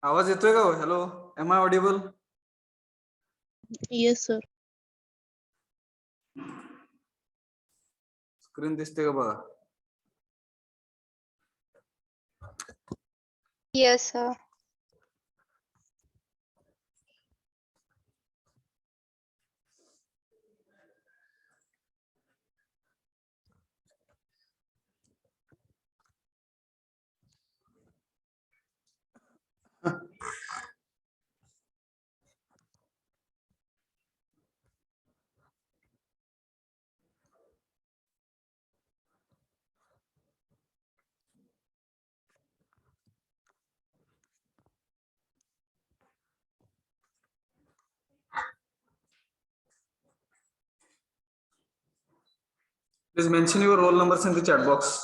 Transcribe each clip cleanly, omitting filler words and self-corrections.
आवाज येतोय का? Hello, am I audible? Yes, sir. Screen दिसते का बघा? Yes, sir. Please mention your roll numbers in the chat box.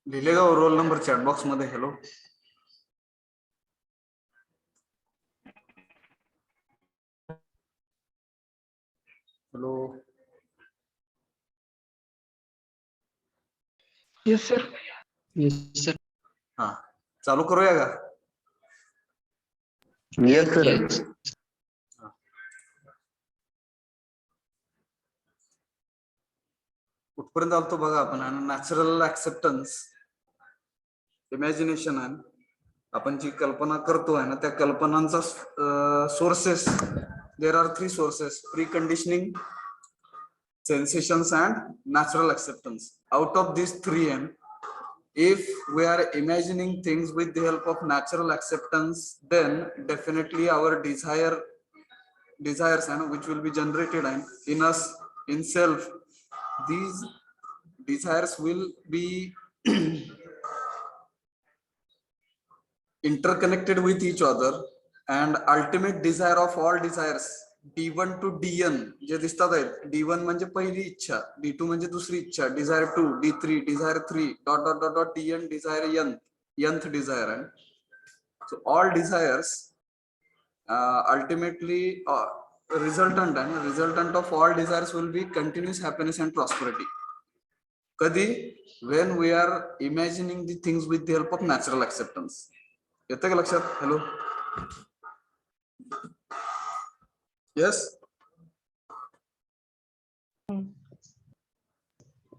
लिहिले का रोल नंबर चॅट बॉक्स मध्ये? Hello, hello. Yes, sir. Yes, sir. हा, चालू करूया का? Yes, sir. कुठपर्यंत आलतो बघा आपण. नॅचरल ऍक्सेप्टन्स, इमॅजिनेशन आहे. आपण जी कल्पना करतो आहे ना, त्या कल्पनांचा sources, there are 3 sources: pre conditioning, sensations and natural acceptance. Out of these 3, and if we are imagining things with the help of natural acceptance, then definitely our desires and which will be generated in us, in self, these desires will be interconnected with each other, and ultimate desire of all desires, D1 to DN जे दिसतात आहेत. D1 म्हणजे पहिली इच्छा, D2 म्हणजे दुसरी इच्छा, desire 2, D3 desire 3, dot dot dot dot DN desire nth desire. And so all desires ultimately resultant of all desires will be continuous happiness and prosperity. Kadi, when we are imagining the things with the help of natural acceptance. येतं का लक्षात? Hello, yes.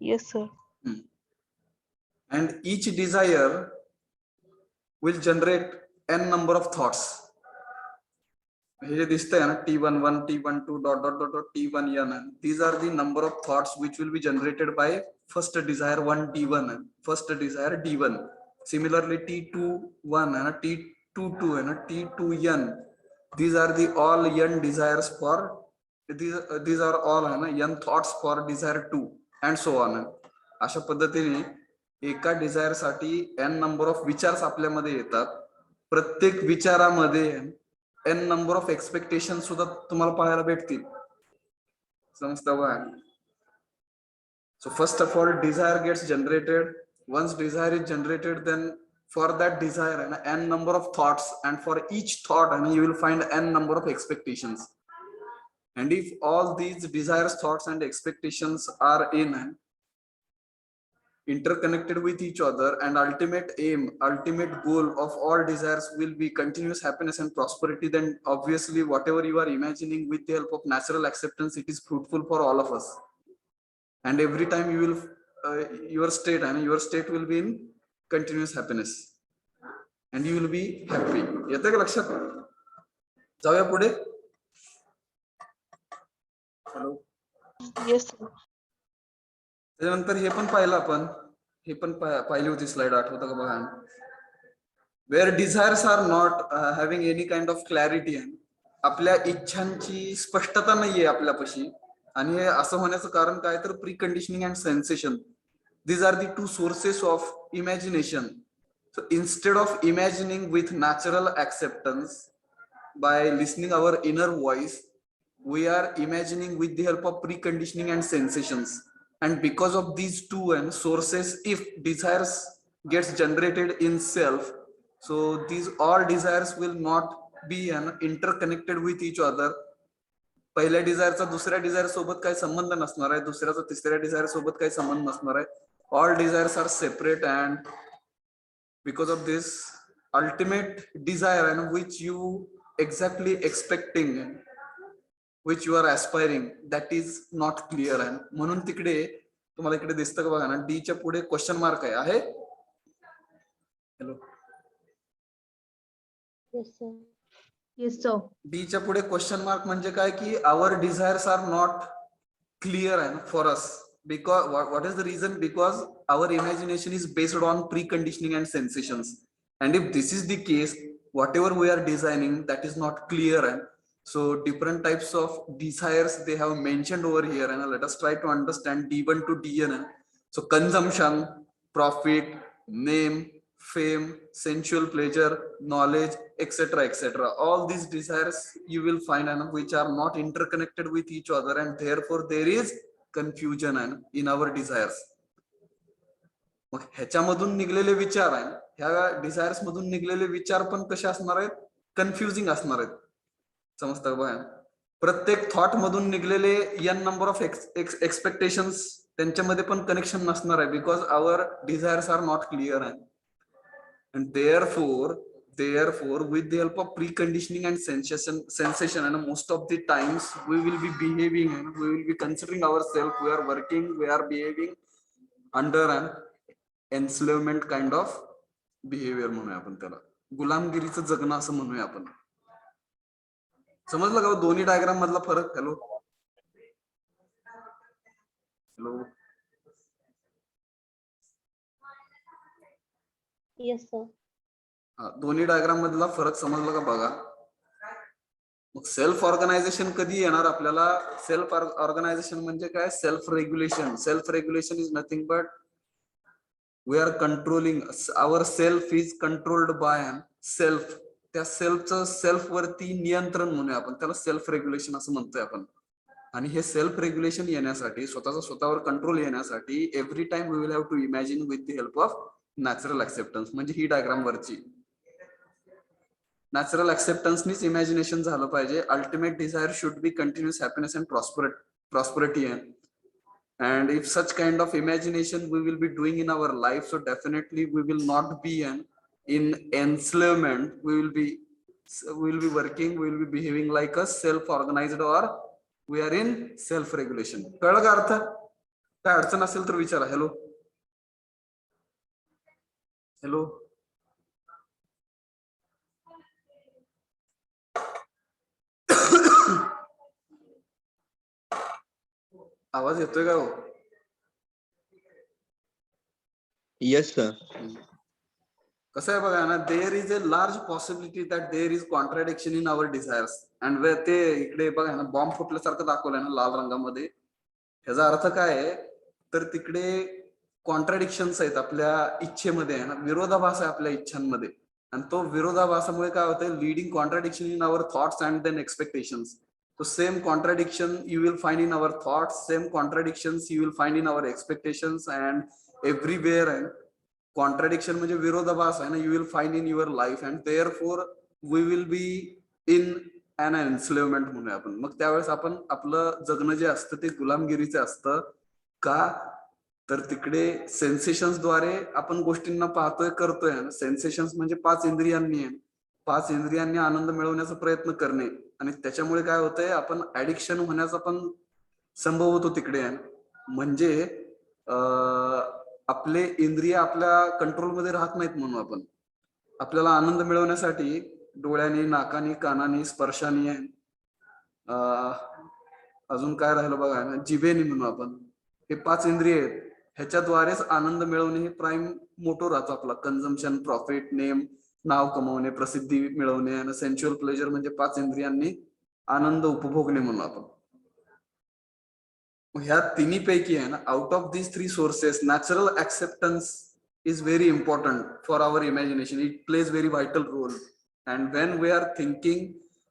Yes, sir. And each desire will generate n number of thoughts. हे दिसतंय ना, T11, T12, dot dot dot dot T1n. These are the number of thoughts which will be generated by first desire 1 D1 and first desire D1. Similarly, T21 and T22 and T2n. These are the all n desires for these are all n thoughts for desire 2 and so on. अशा पद्धतीने एका Dzire साठी n number of विचार आपल्यामध्ये येतात. प्रत्येक विचारामध्ये n number of expectation सुद्धा तुम्हाला पाहायला भेटतील. समजतं का? So first of all, desire gets generated. Once desire is generated, then for that desire n number of thoughts, and for each thought you will find n number of expectations. And if all these desires, thoughts and expectations are interconnected with each other, and ultimate aim, ultimate goal of all desires will be continuous happiness and prosperity, then obviously whatever you are imagining with the help of natural acceptance, it is fruitful for all of us. And every time you will your state will be in continuous happiness and you will be happy. येतं का लक्षात? जाऊया पुढे. Hello. Yes sir. त्यानंतर हे पण पाहिलं आपण, हे पण पाहिली होती स्लाइड, आठवतं का बघा. Where desires are not having any kind of clarity, आपल्या इच्छांची स्पष्टता नाहीये आपल्यापाशी. आणि हे असं होण्याचं कारण काय तर pre conditioning and sensation. These are the to sources of imagination. So instead of imagining with natural acceptance by listening our inner voice, we are imagining with the help of preconditioning and sensations. And because of these two and sources, if desires gets generated in self, so these all desires will not be interconnected with each other. पहिल्या डिझायरचा दुसऱ्या Dzire सोबत काही संबंध नसणार आहे, दुसऱ्याचा तिसऱ्या Dzire सोबत काही संबंध नसणार आहे. All desires are separate, and because of this ultimate desire and which you exactly expecting, which you are aspiring, that is not clear. and म्हणून तिकडे तुम्हाला इकडे दिसतं का बघा ना, डी च्या पुढे क्वेश्चन मार्क आहे. हॅलो. Yes sir. डी च्या पुढे क्वेश्चन मार्क म्हणजे काय की our desires are not clear and for us, because what is the reason? Because our imagination is based on preconditioning and sensations, and if this is the case, whatever we are designing, that is not clear. And so different types of desires they have mentioned over here, and let us try to understand D1 to DN. So consumption, profit, name, fame, sensual pleasure, knowledge, etc., etc. All these desires you will find and which are not interconnected with each other, and therefore there is confusion and in our desires. मग ह्याच्यामधून निघलेले विचार आहे, ह्या desires मधून निघलेले विचार पण कसे असणार आहेत? कन्फ्युजिंग असणार आहेत. समजतं बघा. प्रत्येक थॉट मधून निघलेले n नंबर ऑफ एक्सपेक्टेशन्स त्यांच्यामध्ये पण कनेक्शन नसणार आहे, because our desires are not clear आहे. And therefore with the help of preconditioning and sensation, and most of the times we will be behaving and we will be considering ourselves, we are working, we are behaving under an enslavement kind of behavior म्हणूया आपण त्याला, गुलामगिरीचं जगणं असं म्हणूया आपण. समजलं का दोन्ही डायग्राम मधला फरक? Hello hello. Yes sir. दोन्ही डायग्राम मधला फरक समजला का बघा. मग सेल्फ ऑर्गनायझेशन कधी येणार आपल्याला? सेल्फ ऑर्गनायझेशन म्हणजे काय? Self regulation. Self regulation is nothing but we are controlling our self, is controlled by self. त्या सेल्फचं सेल्फ वरती नियंत्रण म्हणूया आपण त्याला, सेल्फ रेग्युलेशन असं म्हणतोय आपण. आणि हे सेल्फ रेग्युलेशन येण्यासाठी, स्वतःचा स्वतःवर कंट्रोल येण्यासाठी, every time we will have to imagine with the help of natural acceptance. म्हणजे ही डायग्राम वरची नॅचरल ऍक्सेप्टन्सनीच इमॅजिनेशन झालं पाहिजे. Ultimate desire should be continuous happiness and prosperity. And if such kind of imagination we will be doing in our life, so definitely we will not be in enslavement. We will be working, we will be behaving like a self-organized, or we are in self-regulation. कळलं का अर्थ? काय अडचण असेल तर विचारा. Hello hello. आवाज येतोय का हो? Yes sir. कसं आहे बघा ना, there is a large possibility that there is contradiction in our desires. And ते इकडे बघा ना, बॉम्ब फुटल्यासारखं दाखवलंय ना लाल रंगामध्ये. ह्याचा अर्थ काय आहे तर तिकडे कॉन्ट्राडिक्शन्स आहेत आपल्या इच्छेमध्ये, आहे ना, विरोधाभास आहे आपल्या इच्छांमध्ये. आणि तो विरोधाभासामुळे काय होतं? Leading contradiction in our thoughts and then expectations. So same contradiction you will find in our thoughts, same contradictions you will find in our expectations, and everywhere and contradiction म्हणजे विरोधाभास आहे ना, you will find in your life, and therefore we will be in an enslavement म्हणूया आपण. मग त्यावेळेस आपण आपलं जगणं जे असतं ते गुलामगिरीचं असतं. का तर तिकडे सेन्सेशन्स द्वारे आपण गोष्टींना पाहतोय, करतोय. सेन्सेशन्स म्हणजे 5 इंद्रियांनी आहे. 5 इंद्रियांनी आनंद मिळवण्याचा प्रयत्न करणे, आणि त्याच्यामुळे काय होतंय, आपण ऍडिक्शन होण्याचा पण संभव होतो तिकडे. म्हणजे आपले इंद्रिय आपल्या कंट्रोलमध्ये राहत नाहीत म्हणून आपण आपल्याला आनंद मिळवण्यासाठी डोळ्याने, नाकाने, कानाने, स्पर्शाने, अजून काय राहिलं बघा ना, जिभेने म्हणू आपण, हे 5 इंद्रिय आहेत. ह्याच्याद्वारेच आनंद मिळवणे हे प्राईम मोटो राहतो आपला. कन्झम्पशन, प्रॉफिट, नेम, नाव कमवणे, प्रसिद्धी मिळवणे आणि सेन्शुअल प्लेजर म्हणजे 5 इंद्रियांनी आनंद उपभोगणे म्हणून आपण. ह्या तिन्ही पैकी आहे ना, out of these 3 sources natural acceptance is very important for our imagination. It plays very vital role, and when we are thinking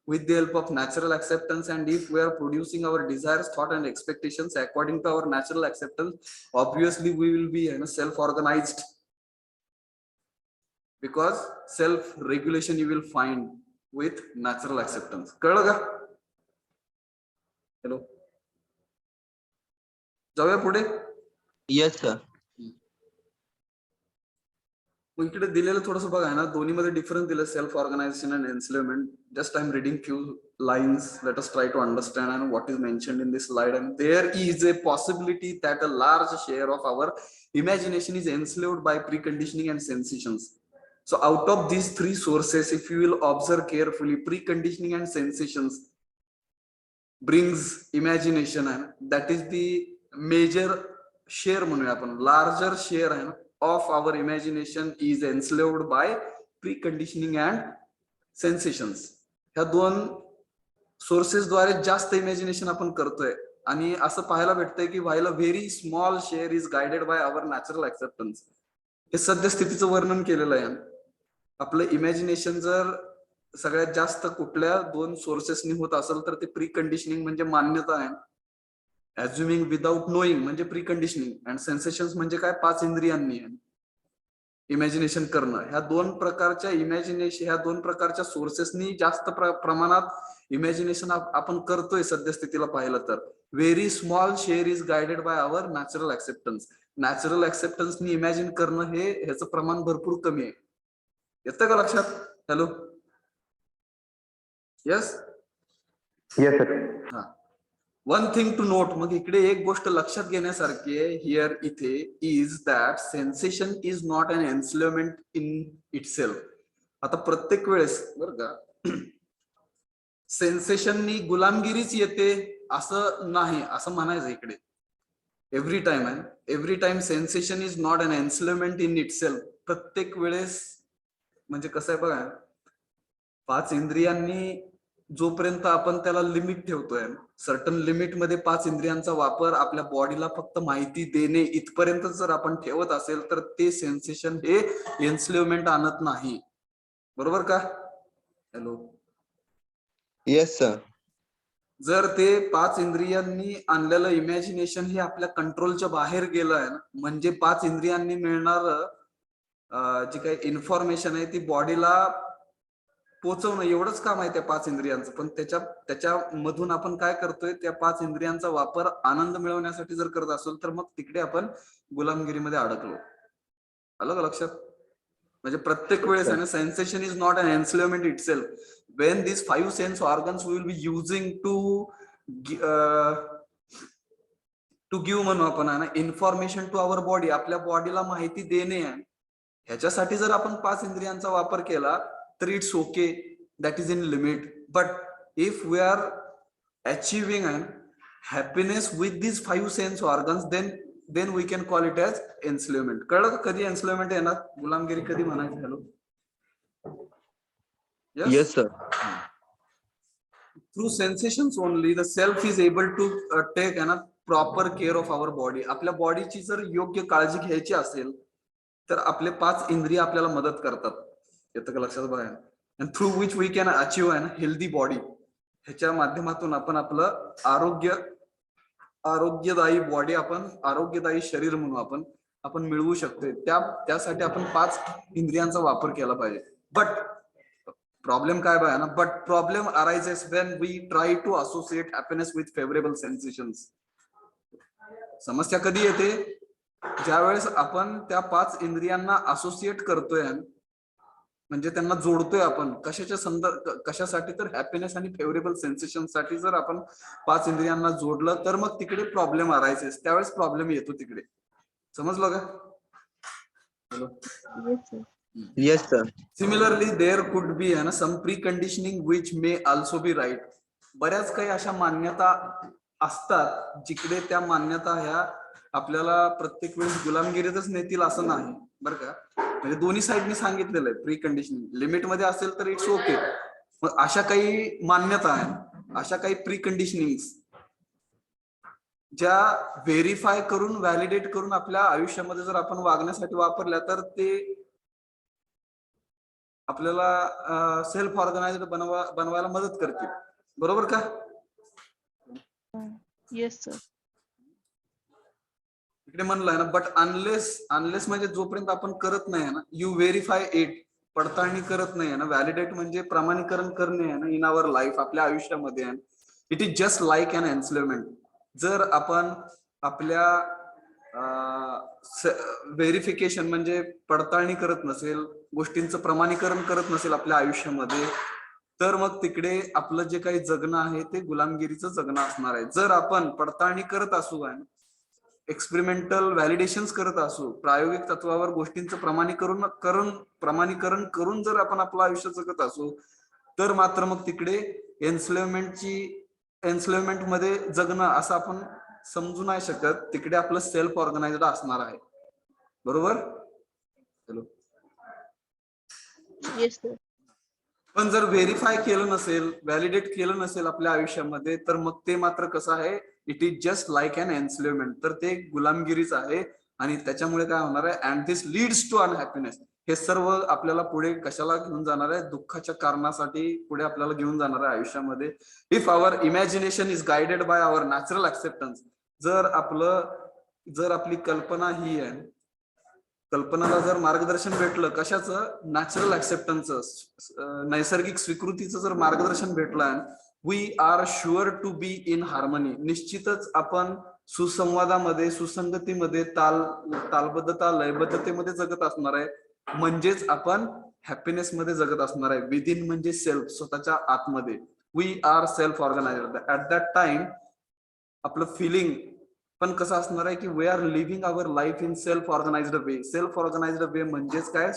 with the help of natural acceptance, and if we are producing our desires, thought and expectations according to our natural acceptance, obviously we will be self-organized, because self regulation you will find with natural acceptance. कळलं का? Hello, जाऊया पुढे. Yes, sir. मग इकडे दिलेलं थोडंसं बघा ना, दोन्ही मध्ये डिफरन्स दिलं, self organisation and enslavement. Just I am reading few lines. Let us try to understand and what is mentioned in this slide. And there is a possibility that a large share of our imagination is enslaved by preconditioning and sensations. So out of these 3 sources, if you will observe carefully, preconditioning and sensations brings imagination, and that is the major share म्हणूया आपण, larger share आहे ना of our imagination is enslaved by preconditioning and sensations. ह्या 2 sources द्वारे जास्त imagination आपण करतोय, आणि असं पाहायला भेटतंय की व्हायला very small share is guided by our natural acceptance. हे सद्यस्थितीचं वर्णन केलेलं आहे. आपलं इमॅजिनेशन जर सगळ्यात जास्त कुठल्या 2 सोर्सेसनी होत असेल तर ते प्रीकंडिशनिंग म्हणजे मान्यता आहे, ऍज्युमिंग विदाउट नोईंग म्हणजे प्रीकंडिशनिंग, अँड सेन्सेशन्स म्हणजे काय, 5 इंद्रियांनी इमॅजिनेशन करणं. ह्या 2 प्रकारच्या इमॅजिनेशन, ह्या 2 प्रकारच्या सोर्सेसनी जास्त प्रमाणात इमॅजिनेशन आपण करतोय सद्यस्थितीला पाहिलं तर. Very small share is guided by our natural acceptance. Natural ऍक्सेप्टन्सनी इमॅजिन करणं हे ह्याचं प्रमाण भरपूर कमी आहे. येतं का लक्षात? Hello, yes Yes, sir. हा, वन थिंग टू नोट. मग इकडे एक गोष्ट लक्षात घेण्यासारखी आहे हिअर इथे, is that sensation is not an enslavement in itself. आता प्रत्येक वेळेस बरं का, सेन्सेशननी गुलामगिरीच येते असं नाही, असं म्हणायचं इकडे. Every time sensation is not an enslavement in itself. प्रत्येक वेळेस म्हणजे कसं आहे बघा, 5 इंद्रियांनी जोपर्यंत आपण त्याला लिमिट ठेवतोय, सर्टन लिमिट मध्ये 5 इंद्रियांचा वापर आपल्या बॉडीला फक्त माहिती देणे इथपर्यंत जर आपण ठेवत असेल तर ते सेन्सेशन हे एन्स्लेवमेंट आणत नाही. बरोबर का? Hello, Yes, sir. जर ते 5 इंद्रियांनी आणलेलं इमॅजिनेशन हे आपल्या कंट्रोलच्या बाहेर गेलं आहे ना, म्हणजे 5 इंद्रियांनी मिळणार जी काही इन्फॉर्मेशन आहे ती बॉडीला पोहोचवणं एवढंच काम आहे त्या 5 इंद्रियांचं. पण त्याच्या मधून आपण काय करतोय, त्या 5 इंद्रियांचा वापर आनंद मिळवण्यासाठी जर करत असेल तर मग तिकडे आपण गुलामगिरीमध्ये अडकलो. आलं का लक्षात? म्हणजे प्रत्येक वेळेस आहे ना, sensation is not an enslavement itself. When this 5 sense organs we will be using to give म्हणू आपण आहे ना, इन्फॉर्मेशन टू आवर बॉडी, आपल्या बॉडीला माहिती देणे आहे, ह्याच्यासाठी जर आपण 5 इंद्रियांचा वापर केला तर it's okay, that is in limit. But if we are achieving happiness with this 5 sense organs, then we can call it as enslavement. कळलं का? कधी एन्स्लेवमेंट येणार, गुलामगिरी कधी म्हणायची? Hello, Yes, sir. Through sensations only the self is able to take proper care of our body. आपल्या बॉडीची जर योग्य काळजी घ्यायची असेल तर आपले 5 इंद्रिय आपल्याला मदत करतात. येतं का लक्षात बघा? and through which we can achieve an healthy body. ह्याच्या माध्यमातून आपण आपलं आरोग्यदायी बॉडी, आपण आरोग्यदायी शरीर म्हणून आपण मिळवू शकतो. त्यासाठी आपण 5 इंद्रियांचा वापर केला पाहिजे. बट प्रॉब्लेम काय बघा ना, but problem arises when we try to associate happiness with favourable sensations. समस्या कधी येते? ज्या वेळेस आपण त्या 5 इंद्रियांना असोसिएट करतोय, म्हणजे त्यांना जोडतोय आपण कशासाठी तर हॅपीनेस आणि फेवरेबल सेन्सेशन साठी. जर आपण 5 इंद्रियांना जोडलं तर मग तिकडे प्रॉब्लेम अरायझेस, त्यावेळेस प्रॉब्लेम येतो तिकडे. समजलं का? Yes, sir. Yes, sir. Similarly there could be आहे ना some pre conditioning which may also be right. बऱ्याच काही अशा मान्यता असतात जिकडे त्या मान्यता ह्या आपल्याला प्रत्येक वेळेस गुलामगिरीतच नेतील असं नाही बरं का. म्हणजे दोन्ही साईडनी सांगितलेलं आहे प्री कंडिशनिंग लिमिट मध्ये असेल तर इट्स ओके. मग अशा काही मान्यता आहेत, अशा काही प्री कंडिशनिंग ज्या व्हेरीफाय करून व्हॅलिडेट करून आपल्या आयुष्यामध्ये जर आपण वागण्यासाठी वापरल्या तर ते आपल्याला सेल्फ ऑर्गनाइज्ड बनवायला मदत करतील. बरोबर का? Yes, sir. इकडे म्हणलंय ना बट अनलेस म्हणजे जोपर्यंत आपण करत नाही ना यू व्हेरीफाय इट, पडताळणी करत नाही ना, व्हॅलिडेट म्हणजे प्रमाणीकरण करणे आहे ना इन आवर लाईफ, आपल्या आयुष्यामध्ये. It is just like an enslavement. जर आपण आपल्या व्हेरिफिकेशन म्हणजे पडताळणी करत नसेल, गोष्टींचं प्रमाणीकरण करत नसेल आपल्या आयुष्यामध्ये, तर मग तिकडे आपलं जे काही जगणं आहे ते गुलामगिरीचं जगणं असणार आहे. जर आपण पडताळणी करत असू, एक्सपेरिमेंटल व्हॅलिडेशन्स करत असू, प्रायोगिक तत्वावर गोष्टींचं प्रमाणीकरण करून जर आपण आपलं आयुष्य जगत असू, तर मात्र मग तिकडे एन्सलेवमेंट मध्ये जगणं असं आपण समजू नाही शकत. तिकडे आपलं सेल्फ ऑर्गनाइज्ड असणार आहे. बरोबर? हॅलो. Yes, sir. पण जर व्हेरीफाय केलं नसेल, व्हॅलिडेट केलं नसेल आपल्या आयुष्यामध्ये, तर मग ते मात्र कसं आहे, it is just like an enslavement. तर ते गुलामगिरीच आहे. आणि त्याच्यामुळे काय होणार आहे, and this leads to unhappiness. हे सर्व आपल्याला पुढे कशाला घेऊन जाणार आहे, दुःखाच्या कारणासाठी पुढे आपल्याला घेऊन जाणार आहे आयुष्यामध्ये. If our imagination is guided by our natural acceptance. जर आपली कल्पना ही आहे, कल्पनाला जर मार्गदर्शन भेटलं कशाचं, नॅचरल ऍक्सेप्टन्सचं, नैसर्गिक स्वीकृतीचं जर मार्गदर्शन भेटलं, we are sure to be in harmony. निश्चितच आपण सुसंवादामध्ये, सुसंगतीमध्ये, तालबद्धता, लयबद्धतेमध्ये जगत असणार आहे. म्हणजेच आपण हॅपीनेस मध्ये जगत असणार आहे. विदिन म्हणजे सेल्फ, स्वतःच्या आतमध्ये. We are self organised. At that time आपलं फिलिंग पण कसं असणार आहे की we are living our life in self organised way. Self organised way म्हणजेच काय,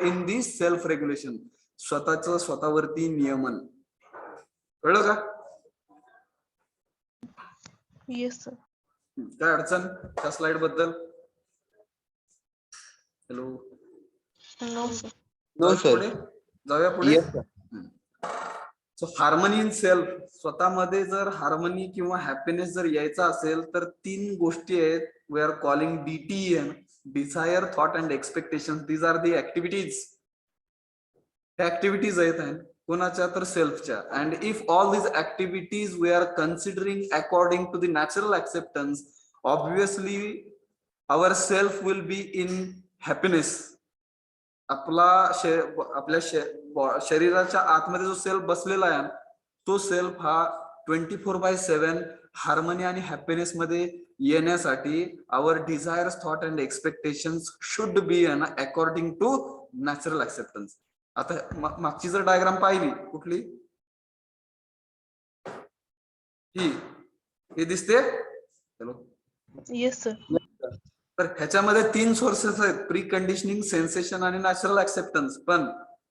इन दी सेल्फ रेग्युलेशन, स्वतःचं स्वतःवरती नियमन. कळलं का? Yes, sir. काय अडचण त्या स्लाइड बद्दल? Hello. No, sir. No, sir. जाऊया पुढे. Yes, sir. So harmony in self, स्वतःमध्ये जर हार्मनी किंवा हॅपीनेस जर यायचा असेल तर 3 गोष्टी आहेत. We are calling DTN, desire, thought and expectation. These are the activities. Activities आहेत कोणाच्या, तर सेल्फच्या. And if all these activities we are considering according to the natural acceptance, obviously our self will be in happiness. आपल्या शरीराच्या आतमध्ये जो self बसलेला आहे, तो सेल्फ हा 24/7 हार्मनी आणि हॅपीनेस मध्ये येण्यासाठी our desires, thought and expectations should be according to natural acceptance. आता मागची जर डायग्राम पाहिली, कुठली ही दिसते? हॅलो. Yes, sir. तर ह्याच्यामध्ये 3 सोर्सेस आहेत, प्री कंडिशनिंग, सेन्सेशन आणि नॅचरल ऍक्सेप्टन्स. पण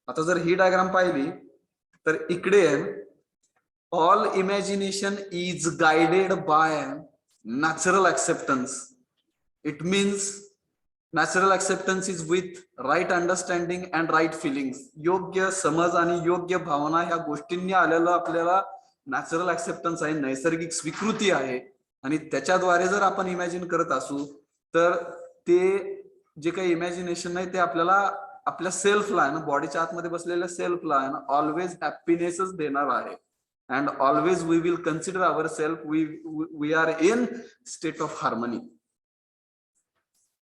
आता जर ही डायग्राम पाहिली तर इकडे all imagination is guided by natural acceptance. It means natural acceptance is with right understanding and right feelings. योग्य समज आणि योग्य भावना ह्या गोष्टींनी आलेलं आपल्याला नॅचरल ऍक्सेप्टन्स आहे, नैसर्गिक स्वीकृती आहे. आणि त्याच्याद्वारे जर आपण इमॅजिन करत असू तर ते जे काही इमॅजिनेशन आहे ते आपल्याला आपल्या सेल्फला आहे ना, बॉडीच्या आतमध्ये बसलेल्या सेल्फला आहे ना, ऑलवेज हॅपीनेसच देणार आहे. And always we will consider our self we are in state of harmony.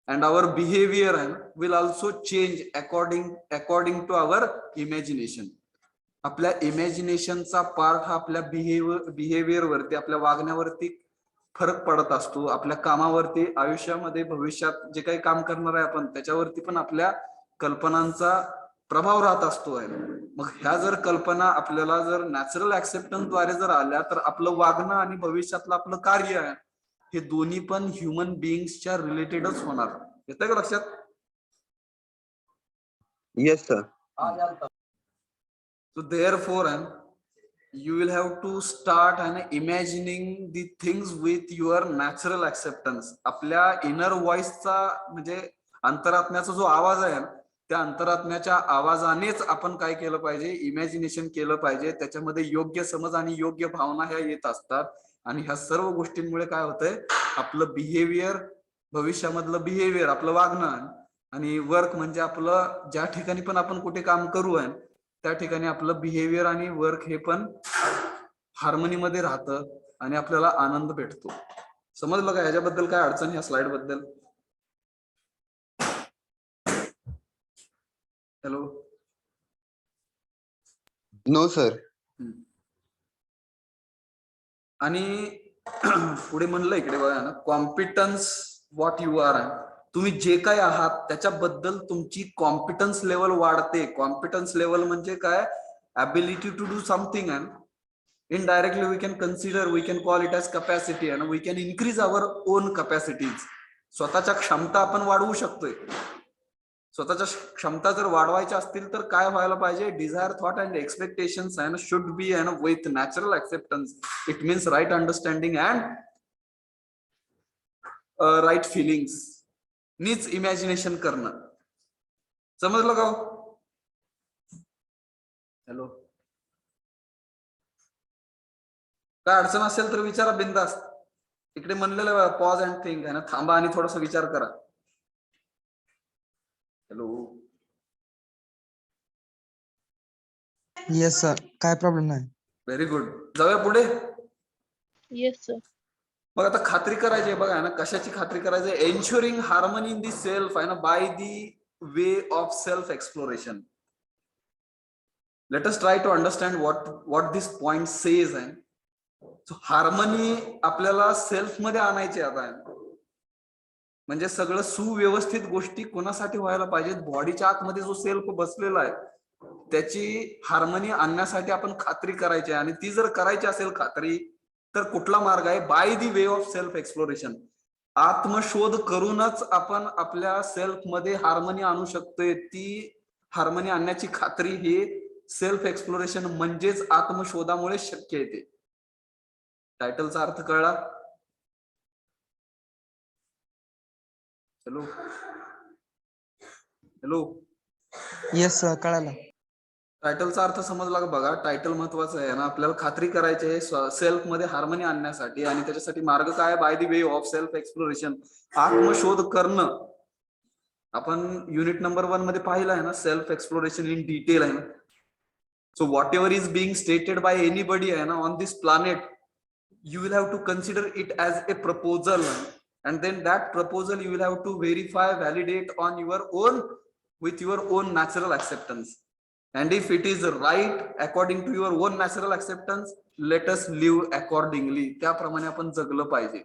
And our behaviour will also change according to our imagination. आपल्या इमॅजिनेशनचा पार्ट हा आपल्या बिहेवियर वरती, आपल्या वागण्यावरती फरक पडत असतो. आपल्या कामावरती, आयुष्यामध्ये, भविष्यात जे काही काम करणार आहे आपण त्याच्यावरती पण आपल्या कल्पनांचा प्रभाव राहत असतो. मग ह्या जर कल्पना आपल्याला जर नॅचरल ऍक्सेप्टन्स द्वारे जर आल्या तर आपलं वागणं आणि भविष्यातलं आपलं कार्य आहे हे दोन्ही पण ह्युमन बिईंग्सच्या रिलेटेडच होणार. येतं का लक्षात? Yes, sir. So therefore, you will have to start and imagining the things with your natural acceptance. आपल्या इनर व्हॉइसचा म्हणजे अंतरात्म्याचा जो आवाज आहे त्या अंतरात्म्याच्या आवाजानेच आपण काय केलं पाहिजे, इमॅजिनेशन केलं पाहिजे. त्याच्यामध्ये योग्य समज आणि योग्य भावना ह्या येत असतात आणि ह्या सर्व गोष्टींमुळे काय होतंय, आपलं बिहेवियर, भविष्यामधलं बिहेवियर, आपलं वागणं आणि वर्क म्हणजे आपलं ज्या ठिकाणी पण आपण कुठे काम करू आहे त्या ठिकाणी आपलं बिहेवियर आणि वर्क हे पण हार्मनीमध्ये राहतं आणि आपल्याला आनंद भेटतो. समजलं का? याच्याबद्दल काय अडचण ह्या स्लाइड बद्दल? हॅलो. No, sir. आणि पुढे म्हणलं इकडे बघा ना, कॉम्पिटन्स व्हॉट यू आर. तुम्ही जे काय आहात त्याच्याबद्दल तुमची कॉम्पिटन्स लेवल वाढते. कॉम्पिटन्स लेवल म्हणजे काय? ability to do something, and indirectly we can consider, we can call it as capacity, and we can increase our own capacities. स्वतःच्या क्षमता आपण वाढवू शकतोय. स्वतःच्या क्षमता जर वाढवायच्या असतील तर काय व्हायला पाहिजे? Desire, thought and expectations and should be and with natural acceptance. It means right understanding and right feelings नीच इमॅजिनेशन करणं. समजलं का? हॅलो. काय अडचण असेल तर विचारा बिंदास्त. इकडे म्हणलेलं पॉज अँड थिंक आहे ना, थांबा आणि थोडासा विचार करा. हॅलो. येस सर, काय प्रॉब्लेम नाही. Very good. जाऊया पुढे. Yes, sir. मग आता खात्री करायची आहे बघा ना, कशाची खात्री करायची? Ensuring harmony in the self आहे ना, by the way of self exploration. Let us try to understand what this point says. Harmony आपल्याला सेल्फ मध्ये आणायची आता. म्हणजे सगळं सुव्यवस्थित गोष्टी कोणासाठी व्हायला पाहिजेत? बॉडीच्या आतमध्ये जो सेल्फ बसलेला आहे त्याची हार्मनी आणण्यासाठी आपण खात्री करायची आहे. आणि ती जर करायची असेल खात्री, तर कुठला मार्ग आहे? By the way of self exploration. आत्मशोध करूनच आपण आपल्या सेल्फ मध्ये हार्मनी आणू शकतोय. ती हार्मनी आणण्याची खात्री ही सेल्फ एक्सप्लोरेशन म्हणजेच आत्मशोधामुळे शक्य येते. टायटलचा अर्थ कळला? हॅलो. हॅलो. येस सर, कळालं. टायटलचा अर्थ समजला का? बघा, टायटल महत्वाचं आहे ना. आपल्याला खात्री करायची आहे सेल्फ मध्ये हार्मनी आणण्यासाठी, आणि त्याच्यासाठी मार्ग काय? By the way of self exploration. आत्मशोध करणं. आपण युनिट नंबर 1 मध्ये पाहिलं आहे ना, सेल्फ एक्सप्लोरेशन इन डिटेल आहे ना. So what ever is being stated by anybody आहे ना on this planet, you will have to consider it as a proposal, and then that proposal you will have to verify, validate on your own with your own natural acceptance. And if it is right according to your own natural acceptance, let us live accordingly. त्याप्रमाणे आपण जगलं पाहिजे.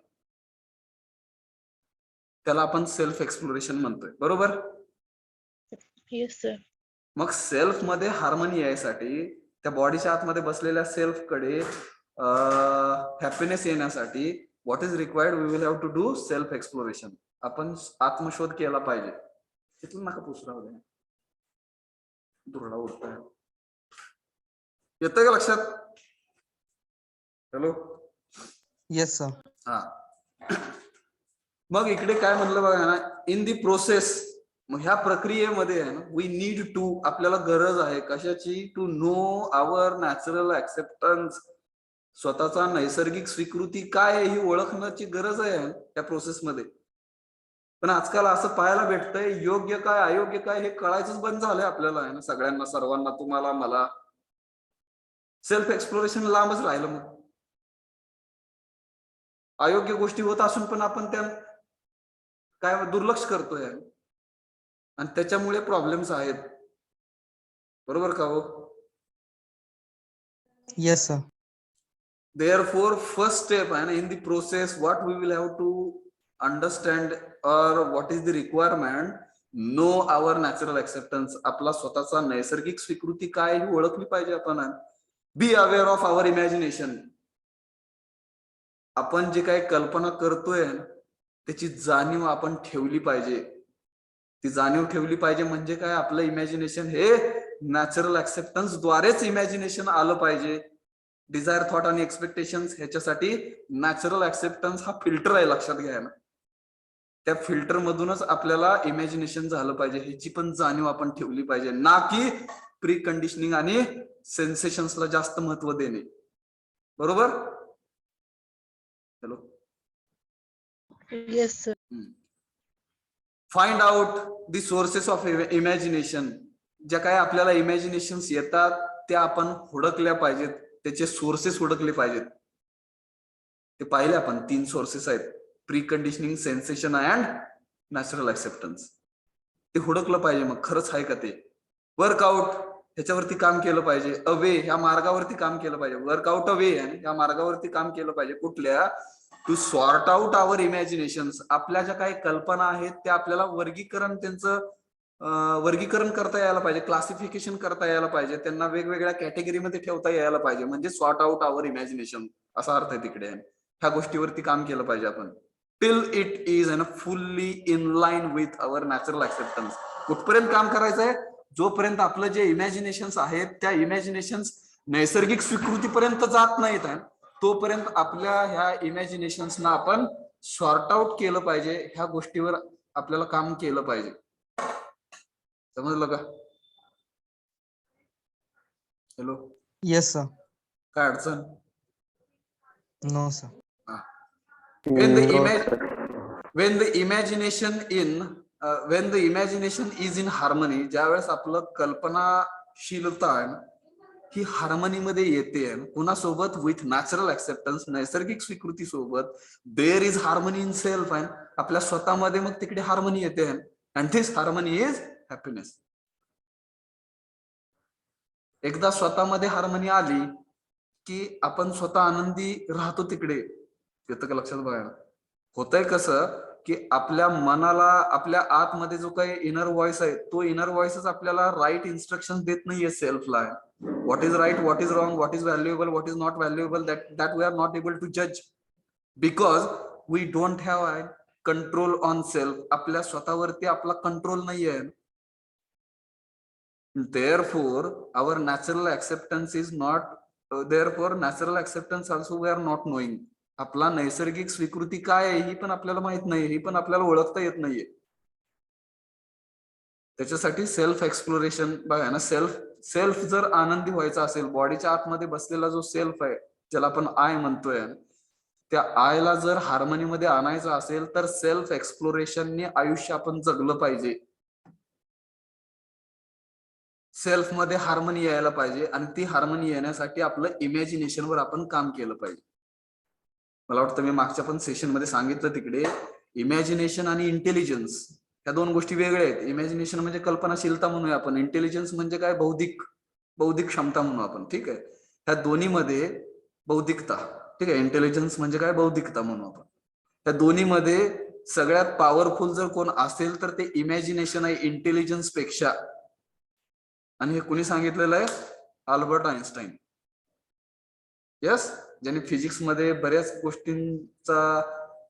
त्याला आपण self exploration म्हणतोय, बरोबर? Yes, sir. मग self मध्ये हार्मनी यायसाठी त्या बॉडीच्या आतमध्ये बसलेल्या सेल्फ कडे हॅपीनेस येण्यासाठी what is required? We will have to do self exploration. आपण आत्मशोध केला पाहिजे. तिथून नका पुसरा होते, दुरडा उडताय. येतंय का लक्षात? हॅलो. Yes sir. हा. मग इकडे काय म्हणलं बघा ना, इन दी प्रोसेस. मग ह्या प्रक्रियेमध्ये आहे ना, वी नीड टू, आपल्याला गरज आहे कशाची? To know our natural acceptance. स्वतःचा नैसर्गिक स्वीकृती काय आहे ही ओळखण्याची गरज आहे त्या प्रोसेसमध्ये. पण आजकाल असं पाहायला भेटतंय, योग्य काय अयोग्य काय हे कळायचंच बंद झालंय आपल्याला आहे ना, सगळ्यांना, सर्वांना, तुम्हाला, मला. सेल्फ एक्सप्लोरेशन लांबच राहिलं. मग अयोग्य गोष्टी होत असून पण आपण त्या काय दुर्लक्ष करतोय, आणि त्याच्यामुळे प्रॉब्लेम्स आहेत. बरोबर का हो? Yes sir. Therefore, first step in the process, what we will have to understand or what is the requirement? Know our natural acceptance. आपला स्वतःचा नैसर्गिक स्वीकृती काय ही ओळखली पाहिजे आपण. Be aware of our imagination. आपण जे काही कल्पना करतोय त्याची जाणीव आपण ठेवली पाहिजे. ती जाणीव ठेवली पाहिजे. म्हणजे काय, आपलं इमॅजिनेशन हे नॅचरल ऍक्सेप्टन्स द्वारेच इमॅजिनेशन आलं पाहिजे. डिझायर, थॉट आणि एक्सपेक्टेशन्स ह्याच्यासाठी नॅचरल ऍक्सेप्टन्स हा फिल्टर आहे, लक्षात घ्या ना. त्या फिल्टर मधूनच आपल्याला इमॅजिनेशन झालं पाहिजे, ह्याची पण जाणीव आपण ठेवली पाहिजे, ना की प्री कंडिशनिंग आणि सेन्सेशन्सला जास्त महत्व देणे. बरोबर? Hello. Yes, sir. Find out the sources of imagination. ज्या काय आपल्याला इमॅजिनेशन्स येतात त्या आपण हुडकल्या पाहिजेत, त्याचे सोर्सेस हुडकले पाहिजेत. ते पाहिले आपण 3 सोर्सेस आहेत, preconditioning, sensation and natural acceptance. ते हुडकलं पाहिजे. मग खरंच आहे का ते. वर्कआउट ह्याच्यावरती काम केलं पाहिजे. अवे ह्या मार्गावरती काम केलं पाहिजे. वर्कआउट अवे आणि या मार्गावरती काम केलं पाहिजे. कुठल्या, टू सॉर्ट आउट आवर इमॅजिनेशन्स. आपल्या ज्या काही कल्पना आहेत त्या आपल्याला त्यांचं वर्गीकरण करता यायला पाहिजे, क्लासिफिकेशन करता यायला पाहिजे, त्यांना वेगवेगळ्या कॅटेगरीमध्ये ठेवता यायला पाहिजे. म्हणजे सॉर्ट आउट आवर इमॅजिनेशन असा अर्थ आहे तिकडे. ह्या गोष्टीवरती काम केलं पाहिजे आपण. Till it is fully in line with our natural acceptance. कुठपर्यंत काम करायचं आहे, जोपर्यंत आपलं जे इमॅजिनेशन्स आहेत त्या इमॅजिनेशन्स नैसर्गिक स्वीकृतीपर्यंत जात नाहीत तोपर्यंत आपल्या ह्या इमॅजिनेशन्सना आपण सॉर्ट आउट केलं पाहिजे. ह्या गोष्टीवर आपल्याला काम केलं पाहिजे. समजलं का? हॅलो. Yes sir. काय अडचण? No sir. When the No, image, sir. when the imagination when the imagination is in harmony, ज्यावेळेस आपलं कल्पनाशीलता ही हार्मनी मध्ये येते कुणासोबत, विथ नॅचरल ऍक्सेप्टन्स, नैसर्गिक स्वीकृती सोबत. There is harmony in self. आपल्या स्वतःमध्ये मग तिकडे हार्मनी येते. And this harmony is happiness. एकदा स्वतःमध्ये हार्मनी आली की आपण स्वतः आनंदी राहतो. तिकडे येतं का लक्षात? बघा होतंय कसं की आपल्या मनाला, आपल्या आतमध्ये जो काही इनर व्हॉइस आहे तो इनर व्हॉइसच आपल्याला राईट इन्स्ट्रक्शन देत नाहीये सेल्फला. What is right, what is wrong, what is valuable, what is not valuable, that we are not able to जज because we don't have control on self. आपल्या स्वतःवरती आपला कंट्रोल नाहीये. Therefore, our natural acceptance is not. Therefore, natural acceptance also we are not knowing. आपला नैसर्गिक स्वीकृती काय आहे ही पण आपल्याला माहित नाही, ही पण आपल्याला ओळखता येत नाहीये. त्याच्यासाठी सेल्फ एक्सप्लोरेशन बघा ना. सेल्फ जर आनंदी व्हायचा असेल, बॉडीच्या आतमध्ये बसलेला जो सेल्फ आहे ज्याला आपण आय म्हणतोय, त्या आयला जर हार्मनीमध्ये आणायचं असेल तर सेल्फ एक्सप्लोरेशनने आयुष्य आपण जगलं पाहिजे. सेल्फ मध्ये हार्मनी यायला पाहिजे आणि ती हार्मनी येण्यासाठी आपलं इमॅजिनेशनवर आपण काम केलं पाहिजे. मला वाटतं मी मागच्या पण सेशन मध्ये सांगितलं तिकडे, इमॅजिनेशन आणि इंटेलिजन्स या 2 गोष्टी वेगळ्या आहेत. इमॅजिनेशन म्हणजे कल्पनाशीलता म्हणूया आपण, इंटेलिजन्स म्हणजे काय, बौद्धिक क्षमता म्हणू आपण. ठीक आहे. ह्या दोन्ही मध्ये बौद्धिकता, ठीक आहे, इंटेलिजन्स म्हणजे काय, बौद्धिकता म्हणू आपण. त्या दोन्ही मध्ये सगळ्यात पॉवरफुल जर कोण असेल तर ते इमॅजिनेशन आहे इंटेलिजन्स पेक्षा. आणि हे कुणी सांगितलेलं आहे? Albert Einstein. यस, ज्यांनी फिजिक्स मध्ये बऱ्याच गोष्टींचा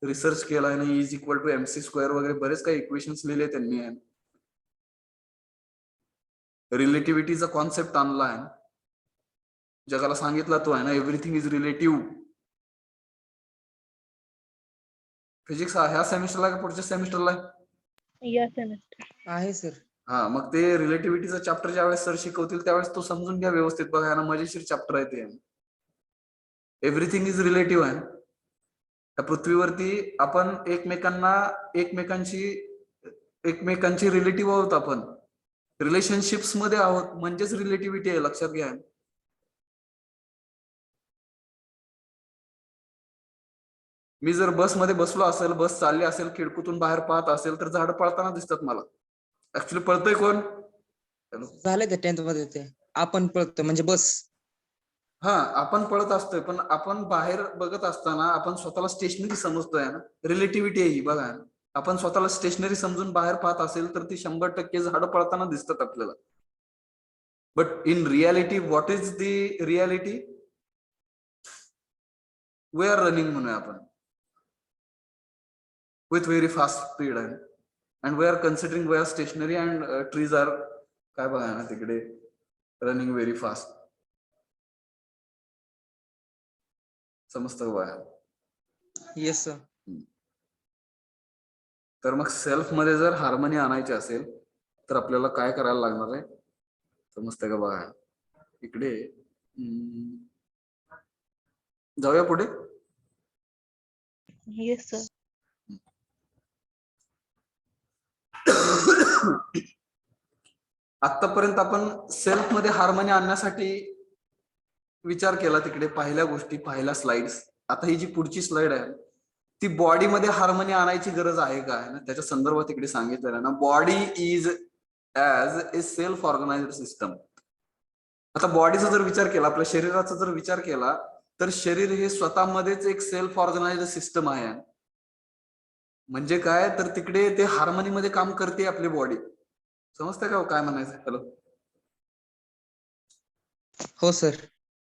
रिसर्च केला आहे. Is equal to MC square वगैरे बरेच काही इक्वेशन्स लिहिले त्यांनी. रिलेटिव्हिटीचा कॉन्सेप्ट आणला आहे, जगाला सांगितला तो आहे ना, एव्हरीथिंग इज रिलेटिव्ह. फिजिक्स ह्या सेमिस्टरला का पुढच्या सेमिस्टरला? या सेमेस्टर आहे सर. हा, मग ते रिलेटिव्हिटीचा चॅप्टर ज्यावेळेस सर शिकवतील त्यावेळेस तो समजून घ्या व्यवस्थित. बघा ना, मजेशीर चॅप्टर आहे ते. एव्हरीथिंग इज रिलेटिव्ह आहे. त्या पृथ्वीवरती आपण एकमेकांची रिलेटिव्ह आहोत. आपण रिलेशनशिप्स मध्ये आहोत, म्हणजेच रिलेटिव्हिटी आहे, लक्षात घ्या. मी जर बसमध्ये बसलो असेल, बस चालली असेल, खिडकीतून बाहेर पाहत असेल तर झाड पळताना दिसतात मला. ऍक्च्युली पळतोय कोण? झालं ते 10th मध्ये ते आपण पळतो म्हणजे बस. हा, आपण पळत असतोय पण आपण बाहेर बघत असताना आपण स्वतःला स्टेशनरी समजतोय ना. रिलेटिव्हिटी आहे ही. बघा, आपण स्वतःला स्टेशनरी समजून बाहेर पाहत असेल तर ती 100% झाडं पळताना दिसतात आपल्याला. But in reality, what is the reality? We are running म्हणूया आपण, विथ व्हेरी फास्ट स्पीड आहे. and we are considering we are stationary and trees are काय बघा ना तिकडे रनिंग व्हेरी फास्ट. समजतं बघा. Yes sir. तर मग सेल्फ मध्ये जर हार्मनी आणायची असेल तर आपल्याला काय करायला लागणार आहे समजतंय का बघा. इकडे जाऊया पुढे. Yes, sir. आतापर्यंत आपण सेल्फ मध्ये हार्मनी आणण्यासाठी विचार केला तिकडे पहिल्या गोष्टी पहिल्या स्लाइड्स. आता ही जी पुढची स्लाइड आहे ती बॉडी मध्ये हार्मनी आणायची गरज आहे का त्याच्या संदर्भात तिकडे सांगितलेलं ना. Body is as a self organised system. आता बॉडीचा जर विचार केला आपल्या शरीराचा जर विचार केला तर शरीर हे स्वतःमध्येच एक सेल्फ ऑर्गनाइज्ड सिस्टम आहे. म्हणजे काय तर तिकडे ते हार्मनी मध्ये काम करते आपली बॉडी. समजतंय का काय म्हणायचं. हॅलो. हो सर.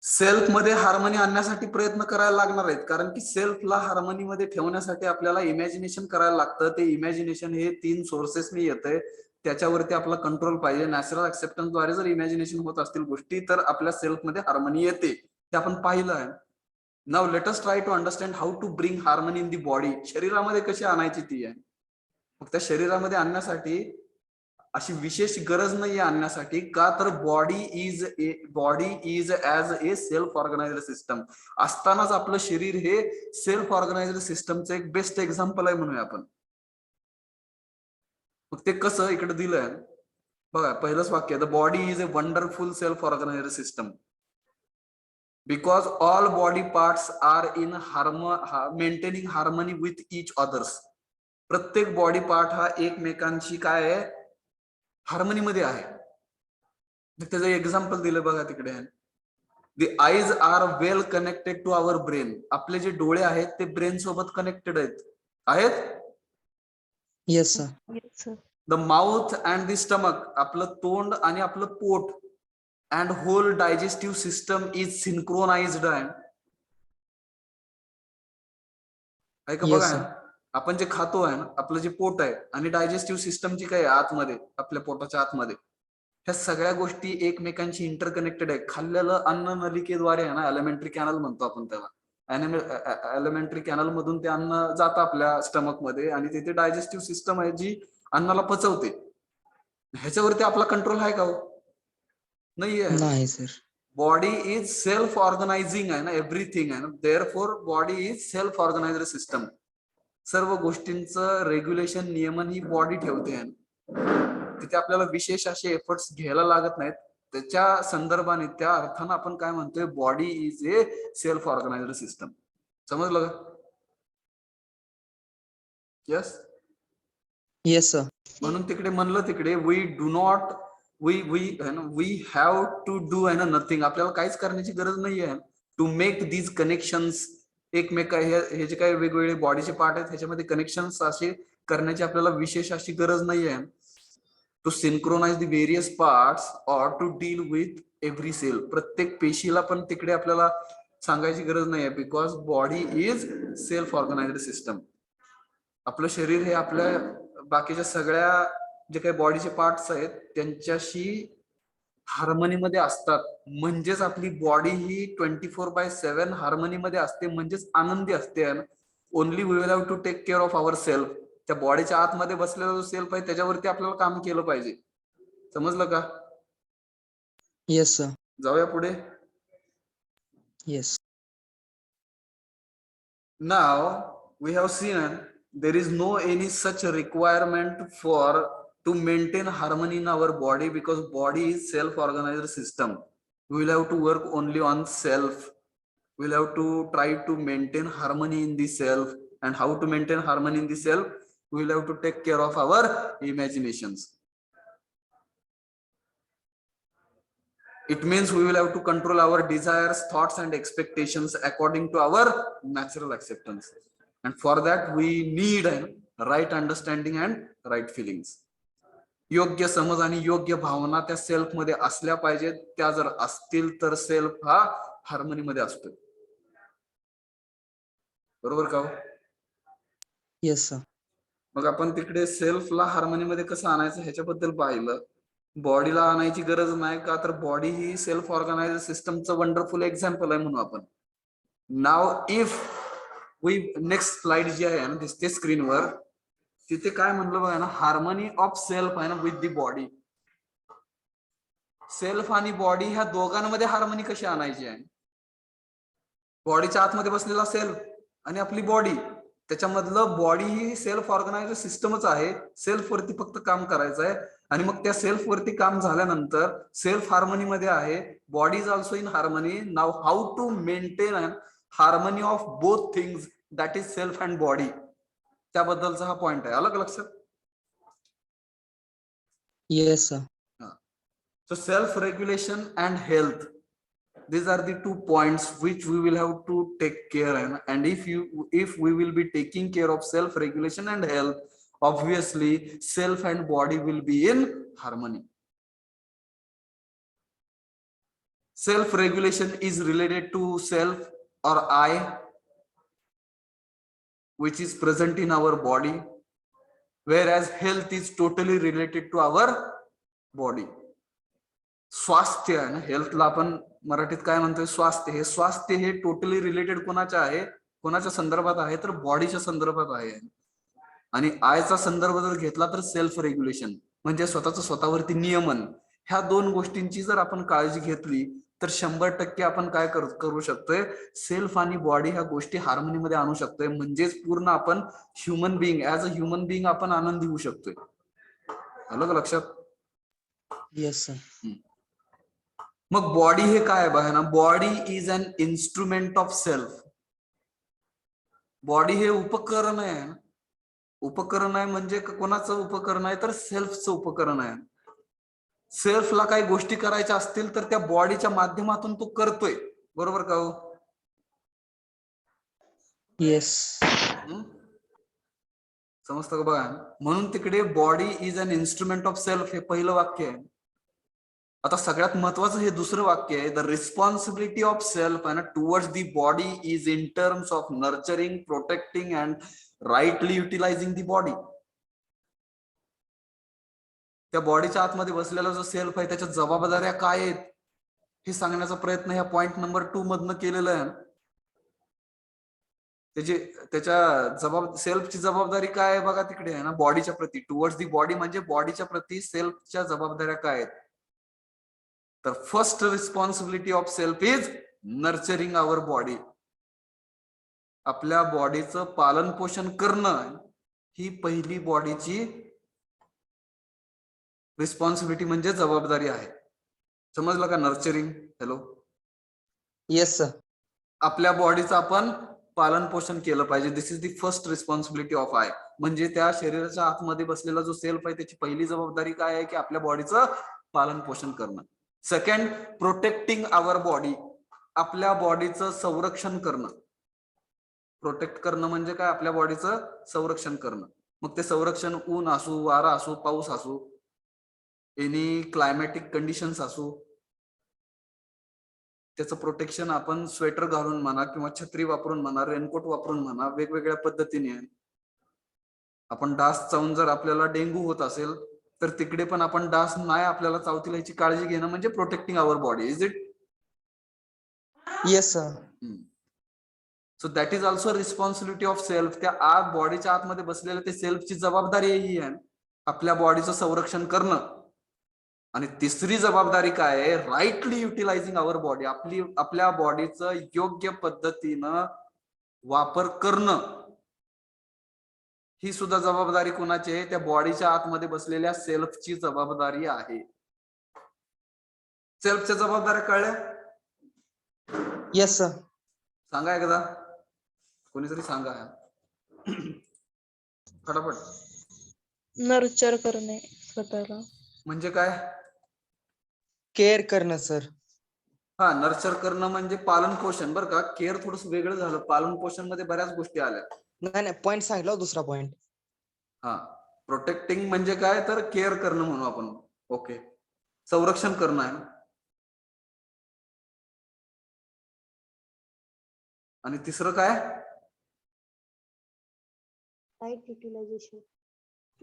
सेल्फ मध्ये हार्मनी आणण्यासाठी प्रयत्न करायला लागणार आहेत कारण की सेल्फला हार्मनी मध्ये ठेवण्यासाठी आपल्याला इमॅजिनेशन करायला लागतं. ते इमॅजिनेशन हे 3 सोर्सेसनी येतंय. त्याच्यावरती आपला कंट्रोल पाहिजे. नॅचरल ऍक्सेप्टन्स द्वारे जर इमॅजिनेशन होत असतील गोष्टी तर आपल्या सेल्फ मध्ये हार्मनी येते. ते आपण पाहिलं आहे. Now let us try to understand how to bring harmony in the body. शरीरामध्ये कशी आणायची ती आहे. मग त्या शरीरामध्ये आणण्यासाठी अशी विशेष गरज नाहीये आणण्यासाठी का तर body is as a self organised system. असतानाच आपलं शरीर हे सेल्फ ऑर्गनाइज्ड सिस्टमचं एक बेस्ट एक्झाम्पल आहे म्हणूया आपण. मग ते कसं इकडे दिलंय बघा. पहिलंच वाक्य the body is a wonderful self organised system because all body parts are in maintaining harmony with each others. प्रत्येक बॉडी पार्ट हा एकमेकांशी काय आहे हार्मनी मध्ये आहे. त्याचं एक्झाम्पल दिलं बघा तिकडे. The eyes are well connected to our brain. आपले जे डोळे आहेत ते ब्रेन सोबत कनेक्टेड आहेत. Yes sir. Yes, sir. The mouth and the stomach. आपलं तोंड आणि आपलं पोट and whole digestive system is synchronised आहे का Yes, बघा. sir. आपण जे खातो आहे ना आपलं जे पोट आहे आणि डायजेस्टिव्ह सिस्टम जी काय आतमध्ये आपल्या पोटाच्या आतमध्ये ह्या सगळ्या गोष्टी एकमेकांशी इंटरकनेक्टेड आहे. खाल्लेलं अन्न नलिकेद्वारे आहे ना एलिमेंटरी कॅनल म्हणतो आपण त्याला. एलिमेंटरी कॅनल मधून ते अन्न जातं आपल्या स्टमक मध्ये आणि तिथे डायजेस्टिव्ह सिस्टम आहे जी अन्नाला पचवते. ह्याच्यावरती आपला कंट्रोल आहे का हो नाहीये. नाही sir. Body is self organising आहे ना एव्हरीथिंग आहे ना. Therefore body is self organised system. सर्व गोष्टींचं रेग्युलेशन नियमन ही बॉडी ठेवते. तिथे आपल्याला विशेष असे एफर्ट्स घ्यायला लागत नाहीत. त्याच्या संदर्भाने त्या अर्थानं आपण काय म्हणतोय body is a self organised system. समजलं का. यस. Yes sir. म्हणून तिकडे म्हणलं तिकडे we do not we have to do आहे ना नथिंग. आपल्याला काहीच करण्याची गरज नाही आहे टू मेक दीज कनेक्शन्स. एकमेका हे जे काही वेगवेगळे बॉडीचे पार्ट आहेत ह्याच्यामध्ये कनेक्शन्स असे करण्याची आपल्याला विशेष अशी गरज नाही आहे. To synchronise the various parts or to deal with every cell. प्रत्येक पेशीला पण तिकडे आपल्याला सांगायची गरज नाही आहे because body is self organised system. आपलं शरीर हे आपल्या बाकीच्या सगळ्या जे काही बॉडीचे पार्ट्स आहेत त्यांच्याशी हार्मनीमध्ये असतात. म्हणजेच आपली बॉडी ही 24/7 हार्मनीमध्ये असते म्हणजेच आनंदी असते. Only we will have to take care of our self. त्या बॉडीच्या आतमध्ये बसलेला जो सेल्फ आहे त्याच्यावरती आपल्याला काम केलं पाहिजे. समजलं का. Yes sir. जाऊया पुढे. Yes. Now we have seen there is no any such requirement for to maintain harmony in our body because body is self-organized system. We will have to work only on self. We will have to try to maintain harmony in the self. And how to maintain harmony in the self? We will have to take care of our imaginations. It means we will have to control our desires, thoughts, and expectations according to our natural acceptance. And for that, we need right understanding and right feelings. योग्य समज आणि योग्य भावना त्या self मध्ये असल्या पाहिजेत. त्या जर असतील तर सेल्फ हा हार्मनी मध्ये असतो. बरोबर का. Yes sir. मग आपण तिकडे सेल्फला हार्मनीमध्ये कसं आणायचं ह्याच्याबद्दल पाहिलं. बॉडीला आणायची गरज नाही का, तर बॉडी ही सेल्फ ऑर्गनाइज सिस्टमचं वंडरफुल एक्झाम्पल आहे म्हणून आपण. Now if we next slide जी आहे ना दिसते स्क्रीनवर, तिथे काय म्हणलं बघा ना, हार्मनी ऑफ सेल्फ आहे ना विथ दी बॉडी. सेल्फ आणि बॉडी ह्या दोघांमध्ये हार्मनी कशी आणायची आहे. बॉडीच्या आतमध्ये बसलेला सेल्फ आणि आपली बॉडी, त्याच्यामधलं बॉडी ही सेल्फ ऑर्गनाइज सिस्टमच आहे. सेल्फ वरती फक्त काम करायचं आहे आणि मग त्या सेल्फ वरती काम झाल्यानंतर सेल्फ हार्मनी मध्ये आहे, body is also in harmony. Now how to maintain harmony of both things, that is self and body, त्याबद्दलचा हा पॉइंट आहे. अलग लक्षात. Yes sir. So self-regulation and health, these are the 2 points which we will have to take care in. And if we will be taking care of self-regulation and health, obviously self and body will be in harmony. Self-regulation is related to self or I, which is present in our body, whereas health is totally related to our body. स्वास्थ्य आहे ना, हेल्थला आपण मराठीत काय म्हणतोय, स्वास्थ्य. हे स्वास्थ्य हे टोटली रिलेटेड कोणाच्या आहे, कोणाच्या संदर्भात आहे, तर बॉडीच्या संदर्भात आहे. आणि आयचा संदर्भ जर घेतला तर सेल्फ रेग्युलेशन म्हणजे स्वतःच स्वतःवरती नियमन. ह्या 2 गोष्टींची जर आपण काळजी घेतली तर 100% आपण काय करू शकतोय, सेल्फ आणि बॉडी ह्या गोष्टी हार्मनीमध्ये आणू शकतोय. म्हणजेच पूर्ण आपण human being, as a human being आपण आनंदी होऊ शकतोय. अलग लक्षात. Yes sir. मग बॉडी हे काय बघा ना, body is an instrument of self. Body हे उपकरण आहे. उपकरण आहे म्हणजे कोणाचं उपकरण आहे, तर सेल्फचं उपकरण आहे. सेल्फला काही गोष्टी करायच्या असतील तर त्या बॉडीच्या माध्यमातून तो करतोय. बरोबर का हो? येस. समजतं का बघा. म्हणून तिकडे body is an instrument of self हे पहिलं वाक्य आहे. आता सगळ्यात महत्वाचं हे दुसरं वाक्य आहे, the responsibility of self and towards the body is in terms of nurturing, protecting and rightly utilising the body. त्या बॉडीच्या आतमध्ये बसलेला जो सेल्फ आहे त्याच्या जबाबदाऱ्या काय आहेत हे सांगण्याचा प्रयत्न ह्या पॉइंट नंबर 2 मधनं केलेला आहे. सेल्फची जबाबदारी काय आहे बघा तिकडे आहे ना, बॉडीच्या प्रती. टुवर्ड्स दी बॉडी म्हणजे बॉडीच्या प्रती सेल्फच्या जबाबदाऱ्या काय आहेत. तर first responsibility of self is nurturing our body. आपल्या बॉडीचं पालन पोषण करणं ही पहिली बॉडीची रिस्पॉन्सिबिलिटी म्हणजे जबाबदारी आहे. समजलं का नर्चरिंग? हॅलो. Yes sir. आपल्या बॉडीचं आपण पालन पोषण केलं पाहिजे. This is the first responsibility of I. म्हणजे त्या शरीराच्या आतमध्ये बसलेला जो सेल्फ आहे त्याची पहिली जबाबदारी काय आहे की आपल्या बॉडीचं पालन पोषण करणं. Second, protecting our body. आपल्या बॉडीचं संरक्षण करणं. प्रोटेक्ट करणं म्हणजे काय, आपल्या बॉडीचं संरक्षण करणं. मग ते संरक्षण ऊन असू, वारा असू, पाऊस असू, एनी क्लायमॅटिक कंडिशन्स असू, त्याचं प्रोटेक्शन आपण स्वेटर घालून म्हणा किंवा छत्री वापरून म्हणा, रेनकोट वापरून म्हणा, वेगवेगळ्या पद्धतीने. आपण डास चावून जर आपल्याला डेंग्यू होत असेल तर तिकडे पण आपण डास नाही आपल्याला चावतील याची काळजी घेणं म्हणजे protecting our body. Is it? Yes sir. So that is also responsibility of self. त्या बॉडीच्या आतमध्ये बसलेल्या ते सेल्फची जबाबदारी ही आहे आपल्या बॉडीचं संरक्षण करणं. आणि तिसरी जबाबदारी काय आहे, राईटली युटिलायझिंग आवर बॉडी. आपल्या बॉडीचं योग्य पद्धतीनं वापर करणं ही सुद्धा जबाबदारी कोणाची आहे, त्या बॉडीच्या आतमध्ये बसलेल्या सेल्फची जबाबदारी आहे. सेल्फच्या जबाबदाऱ्या कळल्या? Yes sir. सांगा एकदा, कोणीतरी सांगा फटाफट. नर्चर करणे स्वतःला. म्हणजे काय? केअर करणं सर. हा, नर्चर करणं म्हणजे पालन पोषण. बरं का, केअर थोडस वेगळं झालं. पालन पोषण मध्ये बऱ्याच गोष्टी आल्या. नाही पॉइंट सांगितला दुसरा पॉइंट. हा, प्रोटेक्टिंग म्हणजे काय, तर केअर करणं म्हणू आपण. ओके, संरक्षण करणं आहे. आणि तिसरं काय? Right utilisation.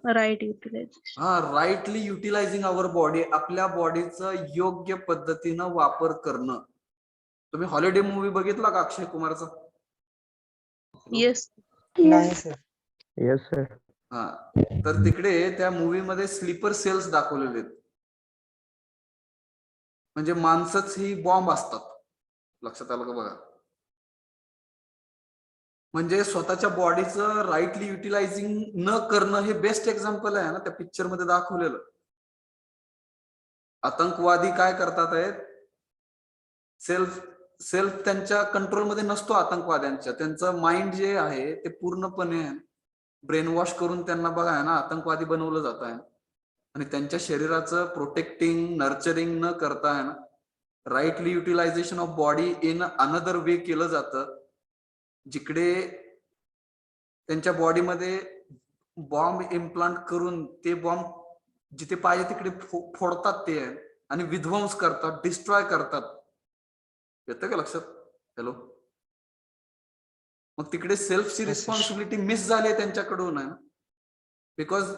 Right utilisation. Rightly utilising our body, आपल्या बॉडीचं योग्य पद्धतीनं वापर करणं. तुम्ही हॉलिडे मूवी बघितला का अक्षय कुमारचा? येस. नाही सर. Yes sir. हा, तर तिकडे त्या मूवी मध्ये स्लीपर सेल्स दाखवलेले आहेत. म्हणजे माणसंच ही बॉम्ब असतात. लक्षात आलं का बघा. म्हणजे स्वतःच्या बॉडीचं राईटली युटिलायझिंग न करणं हे बेस्ट एक्झाम्पल आहे ना त्या पिक्चर मध्ये दाखवलेलं. आतंकवादी काय करतात आहेत, सेल्फ त्यांच्या कंट्रोलमध्ये नसतो आतंकवाद्यांच्या. त्यांचं माइंड जे आहे ते पूर्णपणे ब्रेन वॉश करून त्यांना बघा आहे ना आतंकवादी बनवलं जात आहे. आणि त्यांच्या शरीराचं प्रोटेक्टिंग नर्चरिंग न करता आहे ना rightly utilisation of body in another way केलं जातं, जिकडे त्यांच्या बॉडीमध्ये बॉम्ब इम्प्लांट करून ते बॉम्ब जिथे पाहिजे तिकडे फोडतात ते आणि विध्वंस करतात, डिस्ट्रॉय करतात. येतं का लक्षात? हॅलो. मग तिकडे सेल्फची रिस्पॉन्सिबिलिटी मिस झाली आहे त्यांच्याकडून आहे ना, because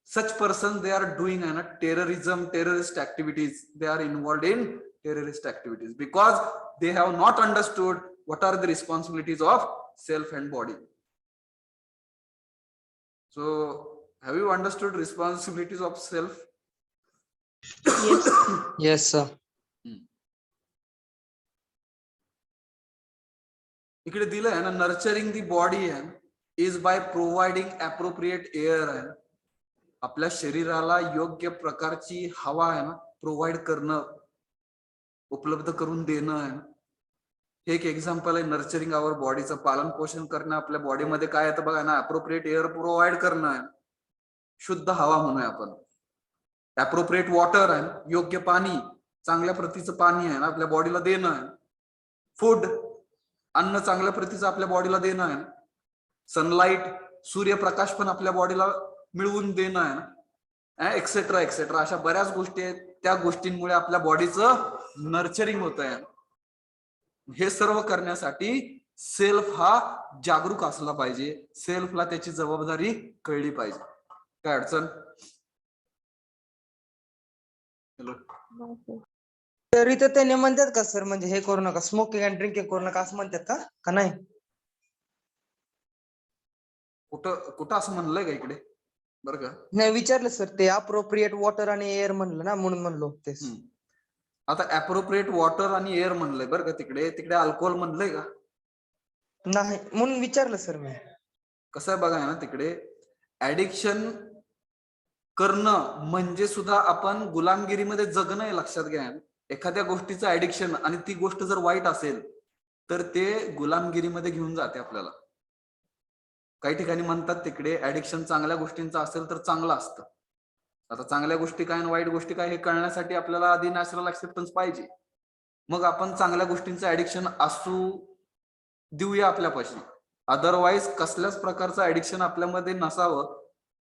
such person they are doing आहे ना terrorism, terrorist activities, they are involved in terrorist activities because they have not understood what are the responsibilities of self and body. So, have you understood responsibilities of self? Yes. Yes sir. इकडे दिलं आहे ना nurturing the body is by providing appropriate air आहे. आपल्या शरीराला योग्य प्रकारची हवा आहे ना प्रोव्हाइड करणं, उपलब्ध करून देणं आहे. हे एक एक्झाम्पल आहे नर्चरिंग आवर बॉडीचं. पालन पोषण करणं आपल्या बॉडीमध्ये काय येतं बघा ना, अप्रोप्रिएट एअर प्रोव्हाइड करणं आहे, शुद्ध हवा म्हणूया आपण. अप्रोप्रिएट वॉटर आहे, योग्य पाणी, चांगल्या प्रतीचं पाणी आहे ना आपल्या बॉडीला देणं आहे. फूड, अन्न चांगल्या प्रतीचं आपल्या बॉडीला देणं आहे. सनलाइट, सूर्यप्रकाश पण आपल्या बॉडीला मिळवून देणं आहे ना, एक्सेट्रा एक्सेट्रा. अशा बऱ्याच गोष्टी आहेत, त्या गोष्टींमुळे आपल्या बॉडीचं नर्चरिंग होत आहे. हे सर्व करण्यासाठी सेल्फ हा जागरूक असला पाहिजे, सेल्फला त्याची जबाबदारी कळली पाहिजे. काय अडचण? तरी तर त्याने म्हणतात का सर, म्हणजे हे करू नका, स्मोकिंग अँड ड्रिंकिंग करू नका असं म्हणतात का नाही? कुठं कुठं असं म्हणलंय का इकडे? बरं का, नाही विचारलं सर, ते अप्रोप्रिएट वॉटर आणि एअर म्हणलं ना म्हणून म्हणलो तेच. आता अप्रोप्रिएट वॉटर आणि एअर म्हणलंय बरं का, तिकडे तिकडे अल्कोहोल म्हणलंय का? नाही म्हणून विचारलं सर मी. कसं आहे बघा ना, तिकडे ऍडिक्शन करणं म्हणजे सुद्धा आपण गुलामगिरीमध्ये जगणं आहे. लक्षात घ्या, एखाद्या गोष्टीचं ऍडिक्शन आणि ती गोष्ट जर वाईट असेल तर ते गुलामगिरीमध्ये घेऊन जाते आपल्याला. काही ठिकाणी म्हणतात तिकडे ऍडिक्शन चांगल्या गोष्टींचं असेल तर चांगलं असतं. आता चांगल्या गोष्टी काय आणि वाईट गोष्टी काय हे कळण्यासाठी आपल्याला आधी नॅचरल ऍक्सेप्टन्स पाहिजे. मग आपण चांगल्या गोष्टींचं ऍडिक्शन असू देऊया आपल्यापाशी. अदरवाईज कसल्याच प्रकारचं ऍडिक्शन आपल्यामध्ये नसावं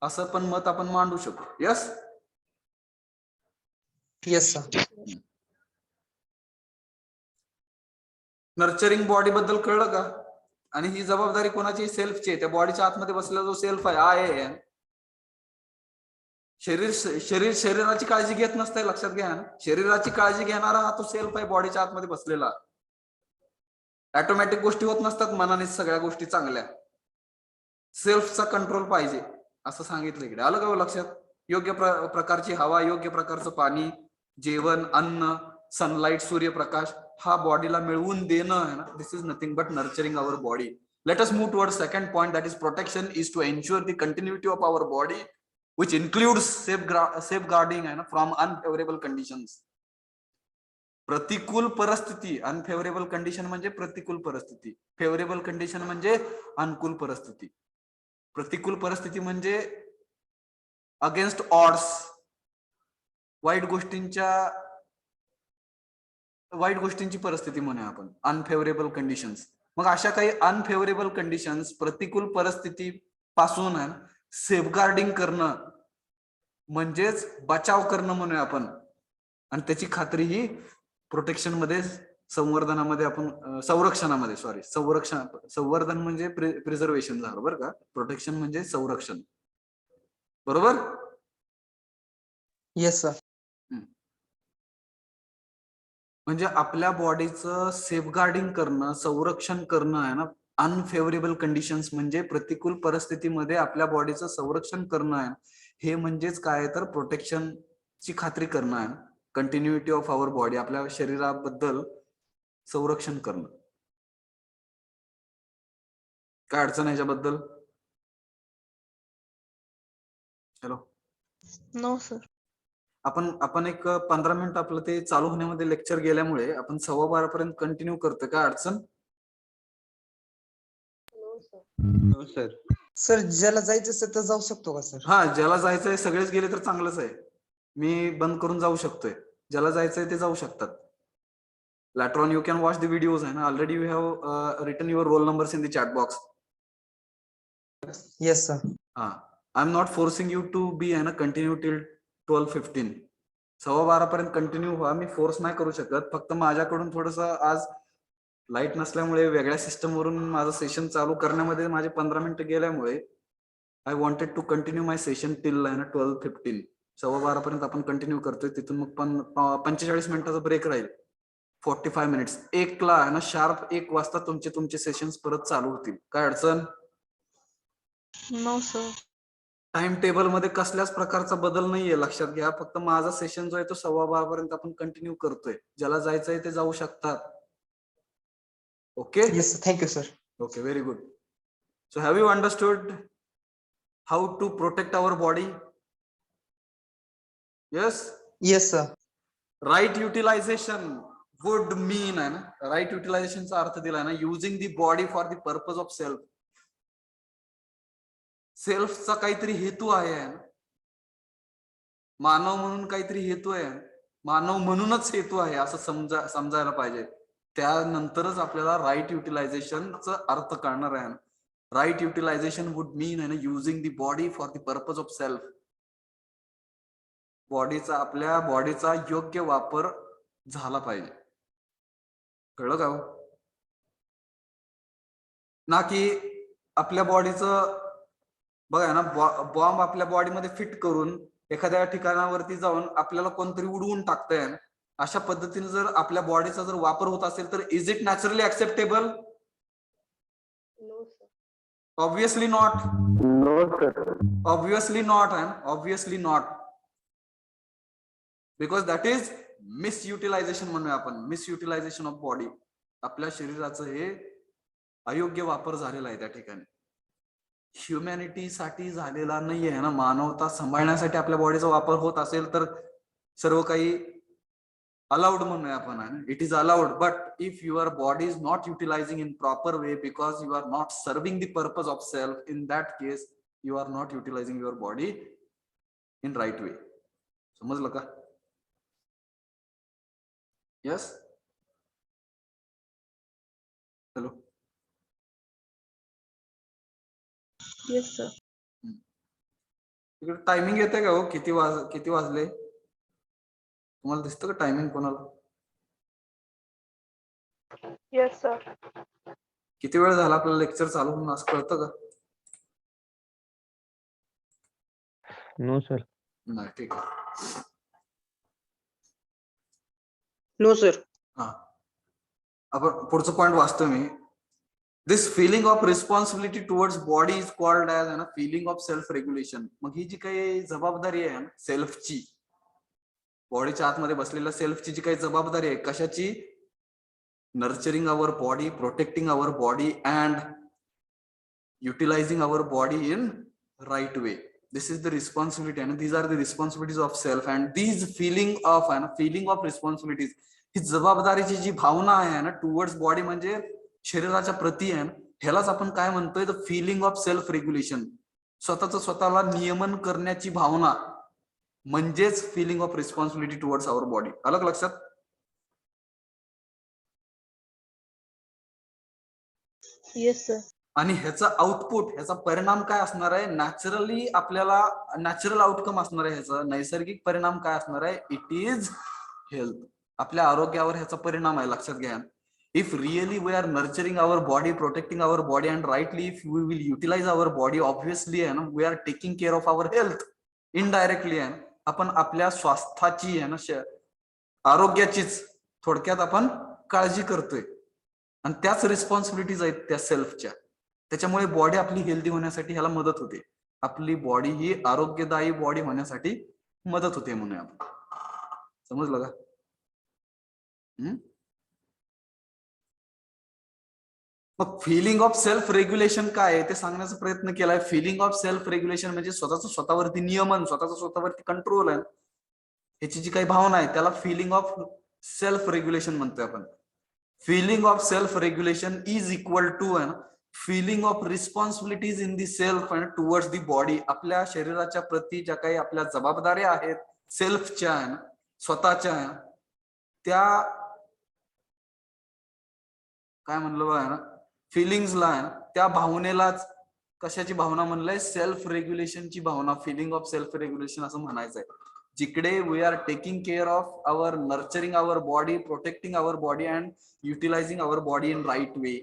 असं पण मत आपण मांडू शकतो. Yes yes sir. Nurturing body बद्दल कळलं का? आणि ही जबाबदारी कोणाची? सेल्फची आहे. त्या बॉडीच्या आतमध्ये बसलेला जो सेल्फ आहे, शरीराची काळजी घेत नसते. लक्षात घ्या, शरीराची काळजी घेणारा हा तो सेल्फ आहे बॉडीच्या आतमध्ये बसलेला. ऑटोमॅटिक गोष्टी होत नसतात मनाने सगळ्या गोष्टी चांगल्या. सेल्फचा कंट्रोल पाहिजे असं सांगितलं इकडे. आलं का लक्षात? योग्य प्रकारची हवा, योग्य प्रकारचं पाणी, जेवण, अन्न, सनलाइट, सूर्यप्रकाश हा बॉडीला मिळवून देणं आहे ना. This is nothing but nurturing our body. Let us move towards second point, that is protection is to ensure the continuity of our body which includes safeguarding from unfavorable conditions. प्रतिकूल परिस्थिती, unfavourable condition म्हणजे प्रतिकूल परिस्थिती, favourable condition म्हणजे अनुकूल परिस्थिती. प्रतिकूल परिस्थिती म्हणजे अगेन्स्ट ऑड्स, वाईट गोष्टींची परिस्थिती म्हणूया आपण, अनफेवरेबल कंडिशन्स. मग अशा काही अनफेवरेबल कंडिशन्स, प्रतिकूल परिस्थिती पासून सेफगार्डिंग करणं म्हणजेच बचाव करणं म्हणूया आपण. आणि त्याची खात्री ही प्रोटेक्शन मध्ये, संवर्धनामध्ये आपण, संरक्षणामध्ये, संवर्धन म्हणजे प्रिझर्वेशन झालं बरं का, प्रोटेक्शन म्हणजे संरक्षण. बरोबर. Yes sir. म्हणजे आपल्या बॉडीचं सेफगार्डिंग करणं, संरक्षण करणं आहे ना. अनफेवरेबल कंडिशन्स म्हणजे प्रतिकूल परिस्थितीमध्ये आपल्या बॉडीचं संरक्षण करणं आहे. हे म्हणजेच काय तर प्रोटेक्शनची खात्री करणं आहे. कंटिन्युटी ऑफ आवर बॉडी, आपल्या शरीराबद्दल संरक्षण करणं. काय अडचण आहे याच्याबद्दल? हॅलो. No sir. आपण एक 15 मिनिट आपलं ते चालू होण्यामध्ये लेक्चर गेल्यामुळे आपण 12:15 पर्यंत कंटिन्यू करतोय. काय अडचण? No sir. सर ज्याला जायचं असेल तर जाऊ शकतो का सर? हा, ज्याला जायचंय सगळेच गेले तर चांगलंच आहे. मी बंद करून जाऊ शकतोय. ज्याला जायचंय ते जाऊ शकतात. Later on you can watch the videos है ना. Already you have written your roll numbers in the chat box. Yes sir. हाँ, I'm not forcing you to be है ना continue till 12:15. 12:15 पर्यंत कंटिन्यू व्हा. मी फोर्स नाही करू शकत. फक्त माझ्याकडून थोडंसं आज लाईट नसल्यामुळे वेगळ्या सिस्टम वरून माझं सेशन चालू करण्यामध्ये माझे 15 मिनिटं गेल्यामुळे I wanted to continue my session till है ना 12:15. 12:15 पर्यंत आपण कंटिन्यू करतोय. तिथून मग 45 मिनिटाचा ब्रेक राहील. 45 मिनिट्स. 1ला आहे ना शार्प 1 वाजता तुमचे सेशन्स परत चालू होतील. काय अडचण? No sir. टाइम टेबल मध्ये कसल्याच प्रकारचा बदल नाहीये, लक्षात घ्या. फक्त माझा सेशन जो आहे तो 12:15 पर्यंत आपण कंटिन्यू करतोय. ज्याला जायचंय ते जाऊ शकतात. Okay. Yes sir. Thank you sir. Okay, very good. So have you understood how to protect our body? Yes. Yes sir. Right utilisation would mean आहे ना. राईट युटिलायझेशनचा अर्थ दिलाय ना, using the body for the purpose of self. सेल्फचा काहीतरी हेतू आहे. मानव म्हणून काहीतरी हेतू आहे. मानव म्हणूनच हेतू आहे असं समजायला पाहिजे. त्यानंतरच आपल्याला राईट युटिलायझेशनचा अर्थ कळणार आहे. राईट युटिलायझेशन वुड मीन आहे ना using the body for the purpose of self. आपल्या बॉडीचा योग्य वापर झाला पाहिजे. कळलं का? ना की आपल्या बॉडीचं बघा ना, बॉम्ब आपल्या बॉडीमध्ये फिट करून एखाद्या ठिकाणावरती जाऊन आपल्याला कोणतरी उडवून टाकतंय. अशा पद्धतीने जर आपल्या बॉडीचा जर वापर होत असेल तर is it naturally acceptable? Obviously not. Obviously not and obviously not. Because that is misutilisation म्हणूया आपण. Misutilisation of body. आपल्या शरीराचं हे अयोग्य वापर झालेला आहे त्या ठिकाणी. ह्युमॅनिटी साठी झालेला नाहीये ना. मानवता सांभाळण्यासाठी आपल्या बॉडीचा वापर होत असेल तर सर्व काही अलाउड म्हणूया आपण. It is allowed. But if your body is not utilizing in proper way because you are not serving the purpose of self, in that case you are not utilizing your body in right way. समजलं का? Yes. Hello. Yes sir. तिकडे timing येते का हो? किती वाजले तुम्हाला दिसतं का टायमिंग कोणाला? Yes sir. किती वेळ झाला आपलं लेक्चर चालू होऊन असं कळतं का? No sir. नाही, ठीक आहे. No sir. हा, आपण पुढचं पॉइंट वाचतो मी. This feeling of responsibility towards body is called as a feeling of self regulation. मग ही जी काही जबाबदारी आहे ना सेल्फची, बॉडीच्या आतमध्ये बसलेल्या सेल्फची जी काही जबाबदारी आहे, कशाची? Nurturing our body, protecting our body and utilising our body in right way. This is the responsibility and these are the responsibilities of self and these feeling of responsibilities, ही जबाबदारीची जी भावना आहे ना टुवर्ड्स बॉडी म्हणजे शरीराच्या प्रती आहे, ह्यालाच आपण काय म्हणतोय? The feeling of self regulation. स्वतःला नियमन करण्याची भावना म्हणजेच feeling of responsibility towards our body. अलग लक्षात? Yes sir. आणि ह्याचा आउटपुट, ह्याचा परिणाम काय असणार आहे? नॅचरली आपल्याला नॅचरल आउटकम असणार आहे. ह्याचा नैसर्गिक परिणाम काय असणार आहे? It is health. आपल्या आरोग्यावर ह्याचा परिणाम आहे. लक्षात घ्या. If really we are nurturing our body, protecting our body and rightly if we will utilize our body, obviously we are taking care of our health. Indirectly आहे आपण आपल्या स्वास्थ्याची आहे ना, आरोग्याचीच थोडक्यात आपण काळजी करतोय आणि त्याच रिस्पॉन्सिबिलिटीज आहेत त्या सेल्फच्या. त्याच्यामुळे बॉडी आपली हेल्दी होण्यासाठी ह्याला मदत होते. आपली बॉडी ही आरोग्यदायी बॉडी होण्यासाठी मदत होते म्हणून आपण. समजलं का? मग फिलिंग ऑफ सेल्फ रेग्युलेशन काय आहे ते सांगण्याचा प्रयत्न केलाय. फिलिंग ऑफ सेल्फ रेग्युलेशन म्हणजे स्वतःच स्वतःवरती नियमन, स्वतःचा स्वतःवरती कंट्रोल आहे. ह्याची जी काही भावना आहे त्याला फिलिंग ऑफ सेल्फ रेग्युलेशन म्हणतोय आपण. Feeling of self regulation is equal to feeling of responsibilities in the self and towards the body. आपल्या शरीराच्या प्रती ज्या काही आपल्या जबाबदाऱ्या आहेत सेल्फच्या स्वतःच्या त्या काय म्हणलं बघा ना, फिलिंग्सला त्या भावनेलाच कशाची भावना म्हणलंय, सेल्फ रेग्युलेशनची भावना, फिलिंग ऑफ सेल्फ रेग्युलेशन असं म्हणायचंय. जिकडे we are taking care of our, nurturing our body, protecting our body and utilising our body in right way.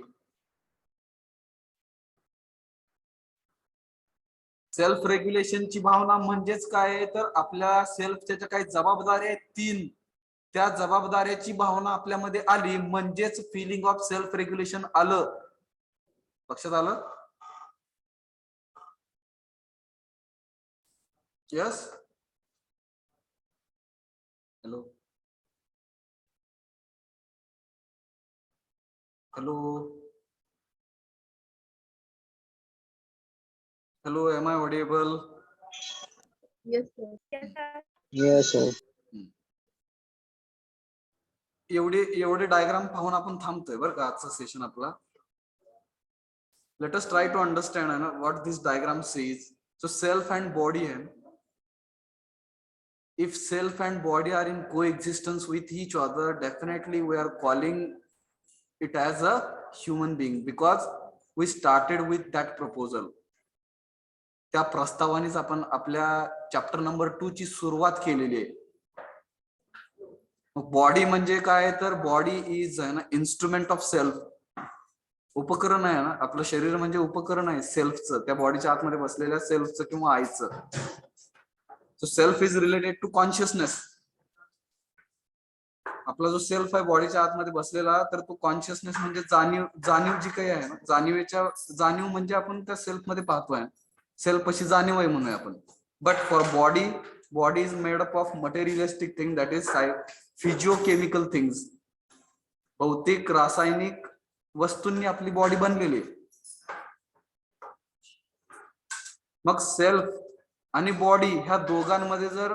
Self रेग्युलेशनची भावना म्हणजेच काय तर आपल्या सेल्फच्या ज्या काही जबाबदाऱ्या आहेत 3, त्या जबाबदाऱ्याची भावना आपल्यामध्ये आली म्हणजेच फिलिंग ऑफ सेल्फ रेग्युलेशन आलं. लक्षात आलं? Yes. Hello hello hello, am I audible? Yes, sir. Yes, sir. एवढे डायग्राम पाहून आपण थांबतोय बरं का आजचा सेशन आपला. Let us try to understand what this diagram says. So self and body if self and body are in coexistence with each other, definitely we are calling it as a human being because we started with that proposal. त्या प्रस्तावानेच आपण आपल्या chapter number 2 ची सुरुवात केलेली आहे. Body म्हणजे काय तर body is instrument of self. उपकरण आहे ना, आपलं शरीर म्हणजे उपकरण आहे सेल्फचं, त्या बॉडीच्या आतमध्ये बसलेल्या सेल्फचं किंवा आईचं. So self is related to consciousness. आपला जो सेल्फ आहे बॉडीच्या आतमध्ये बसलेला, तर तो कॉन्शियसनेस म्हणजे जाणीव जी काही आहे ना, जाणीव म्हणजे आपण त्या सेल्फ मध्ये पाहतोय. सेल्फ अशी जाणीव आहे म्हणूया आपण. But for body is made up of materialistic thing, that is physiochemical things. भौतिक रासायनिक वस्तूंनी आपली बॉडी बनलेली आहे. मग सेल्फ आणि बॉडी ह्या दोघांमध्ये जर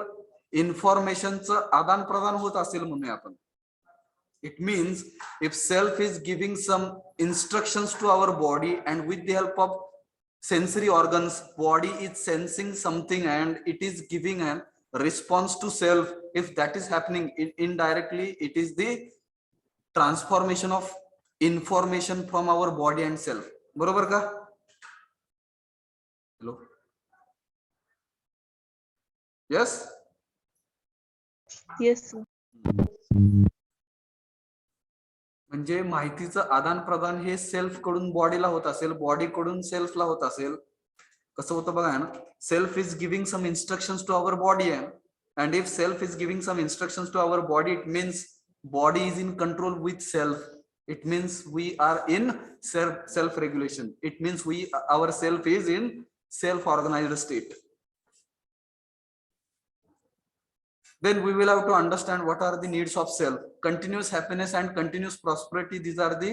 इन्फॉर्मेशनचं आदान प्रदान होत असेल म्हणूया आपण, it means if self is giving some instructions to our body and with the help of sensory organs body is sensing something and it is giving an response to self. If that is happening indirectly, it is the transformation of information from our body and self. बरोबर का? Hello, yes. Yes, sir. म्हणजे माहितीचं आदान प्रदान हे self कडून बॉडीला होत असेल, बॉडी कडून सेल्फला होत असेल. कसं होतं बघा ना, self is giving some instructions to our body and if self is giving some instructions to our body, it means body is in control with self. It means we are in self regulation. It means our self is in self organized state. Then we will have to understand what are the needs of self. Continuous happiness and continuous prosperity, these are the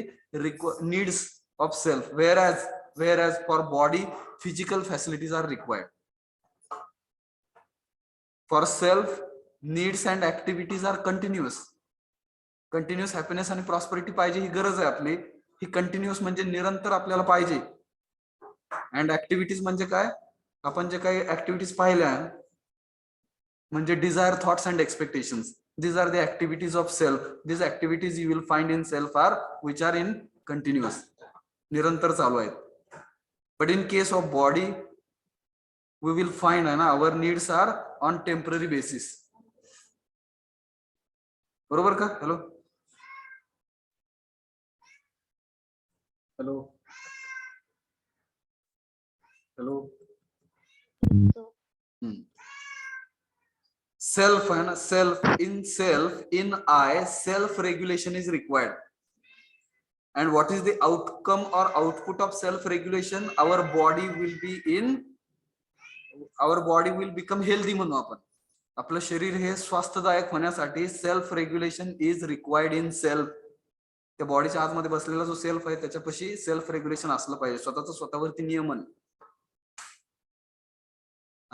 needs of self, whereas for body physical facilities are required. For self, needs and activities are continuous. Continuous happiness आणि prosperity पाहिजे, ही गरज आहे आपली. ही continuous म्हणजे निरंतर आपल्याला पाहिजे. And activities म्हणजे काय, आपण जे काही ऍक्टिव्हिटीज पाहिल्या म्हणजे desire, thoughts and expectations, these are the activities of self. These activities you will find in self are which are in continuous, निरंतर चालू आहेत. But in case of body we will find our needs are on temporary basis. बरोबर का? Hello hello hello. self and self in I, self regulation is required. And what is the outcome or output of self regulation? Our body will become healthy म्हणू आपण. आपलं शरीर हे स्वास्थ्यदायक होण्यासाठी self regulation is required in self. त्या बॉडीच्या आतमध्ये बसलेला जो सेल्फ आहे त्याच्यापाशी सेल्फ रेग्युलेशन असलं पाहिजे, स्वतःवरती नियमन.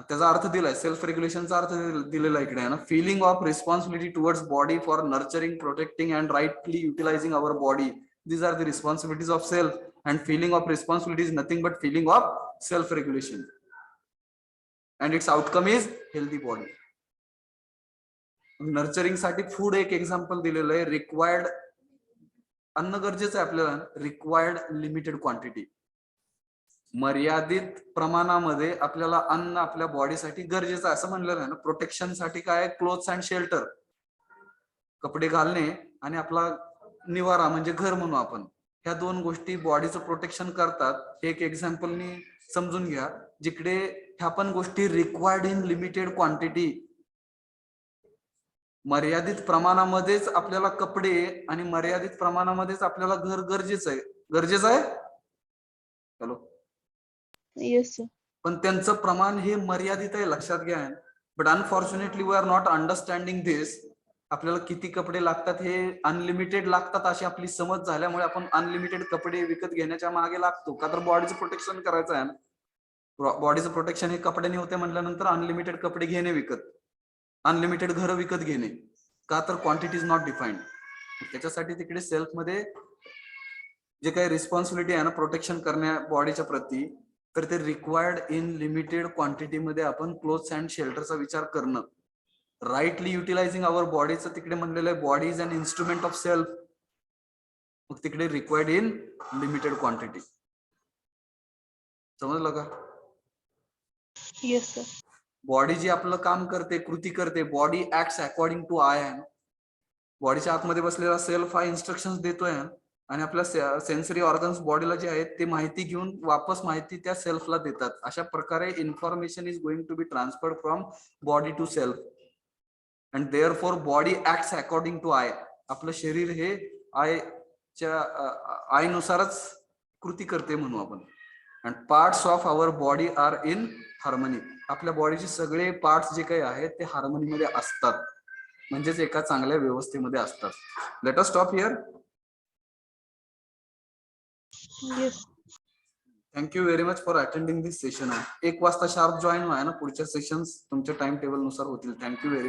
त्याचा अर्थ दिलाय, सेल्फ रेग्युलेशनचा अर्थ दिलेला इकडे आहे ना. Feeling of responsibility towards body for nurturing, protecting and rightly utilising our body. These are the responsibilities of self, and feeling of responsibility is nothing but feeling of self regulation, and its outcome is healthy body. Nurturing साठी food एक example दिलेलं आहे. Required अन्न गरजेचं आहे आपल्याला, required limited quantity, मर्यादित प्रमाणामध्ये आपल्याला अन्न आपल्या बॉडीसाठी गरजेचं आहे असं म्हणलेलं आहे ना. प्रोटेक्शन साठी काय, क्लोथ्स अँड शेल्टर, कपडे घालणे आणि आपला निवारा म्हणजे घर म्हणू आपण. ह्या दोन गोष्टी बॉडीचं प्रोटेक्शन करतात. एक एक्झाम्पल मी समजून घ्या, जिकडे ह्या पण गोष्टी रिक्वायर्ड इन लिमिटेड क्वांटिटी, मर्यादित प्रमाणामध्येच आपल्याला कपडे आणि मर्यादित प्रमाणामध्येच आपल्याला घर गरजेचं आहे. Hello, yes sir. पण त्यांचं प्रमाण हे मर्यादित आहे, लक्षात घ्या. But unfortunately we are not understanding this. आपल्याला किती कपडे लागतात हे अनलिमिटेड लागतात अशी आपली समज झाल्यामुळे आपण अनलिमिटेड कपडे विकत घेण्याच्या मागे लागतो. का तर बॉडीचं प्रोटेक्शन करायचं आहे. बॉडीचं प्रोटेक्शन हे कपड्याने होते म्हटल्यानंतर अनलिमिटेड कपडे घेणे विकत, अनलिमिटेड घर विकत घेणे. का तर क्वांटिटी इज नॉट डिफाईन्ड. त्याच्यासाठी तिकडे सेल्फ मध्ये जे काही रिस्पॉन्सिबिलिटी आहे ना प्रोटेक्शन करण्या बॉडीच्या प्रती, तर ते रिक्वायर्ड इन लिमिटेड क्वांटिटी मध्ये आपण क्लोथ्स अँड शेल्टरचा विचार करणं. राईटली युटिलायझिंग अवर बॉडीचं तिकडे म्हणलेलं आहे body is an instrument of self. मग तिकडे रिक्वायर्ड इन लिमिटेड क्वांटिटी. समजलं का? Yes sir. बॉडी जी आपलं काम करते, कृती करते, body acts according to I आहे. बॉडीच्या आतमध्ये बसलेला सेल्फ हा इन्स्ट्रक्शन देतोय आणि आपल्या सेन्सरी ऑर्गन्स बॉडीला जे आहेत ते माहिती घेऊन वापस माहिती त्या सेल्फला देतात. अशा प्रकारे information is going to be transferred from body to self, and therefore body acts according to I. आपलं शरीर हे आयनुसारच कृती करते म्हणू आपण. And parts of our body are in harmony. आपल्या बॉडीचे सगळे पार्ट्स जे काही आहेत ते हार्मनीमध्ये असतात, म्हणजेच एका चांगल्या व्यवस्थेमध्ये असतात. Let us stop here. Yes. Thank you very much for attending this session. 1 वाजता शार्प जॉईन व्हा ना, पुढच्या सेशन्स तुमच्या टाइम टेबल नुसार होतील. Thank you very much.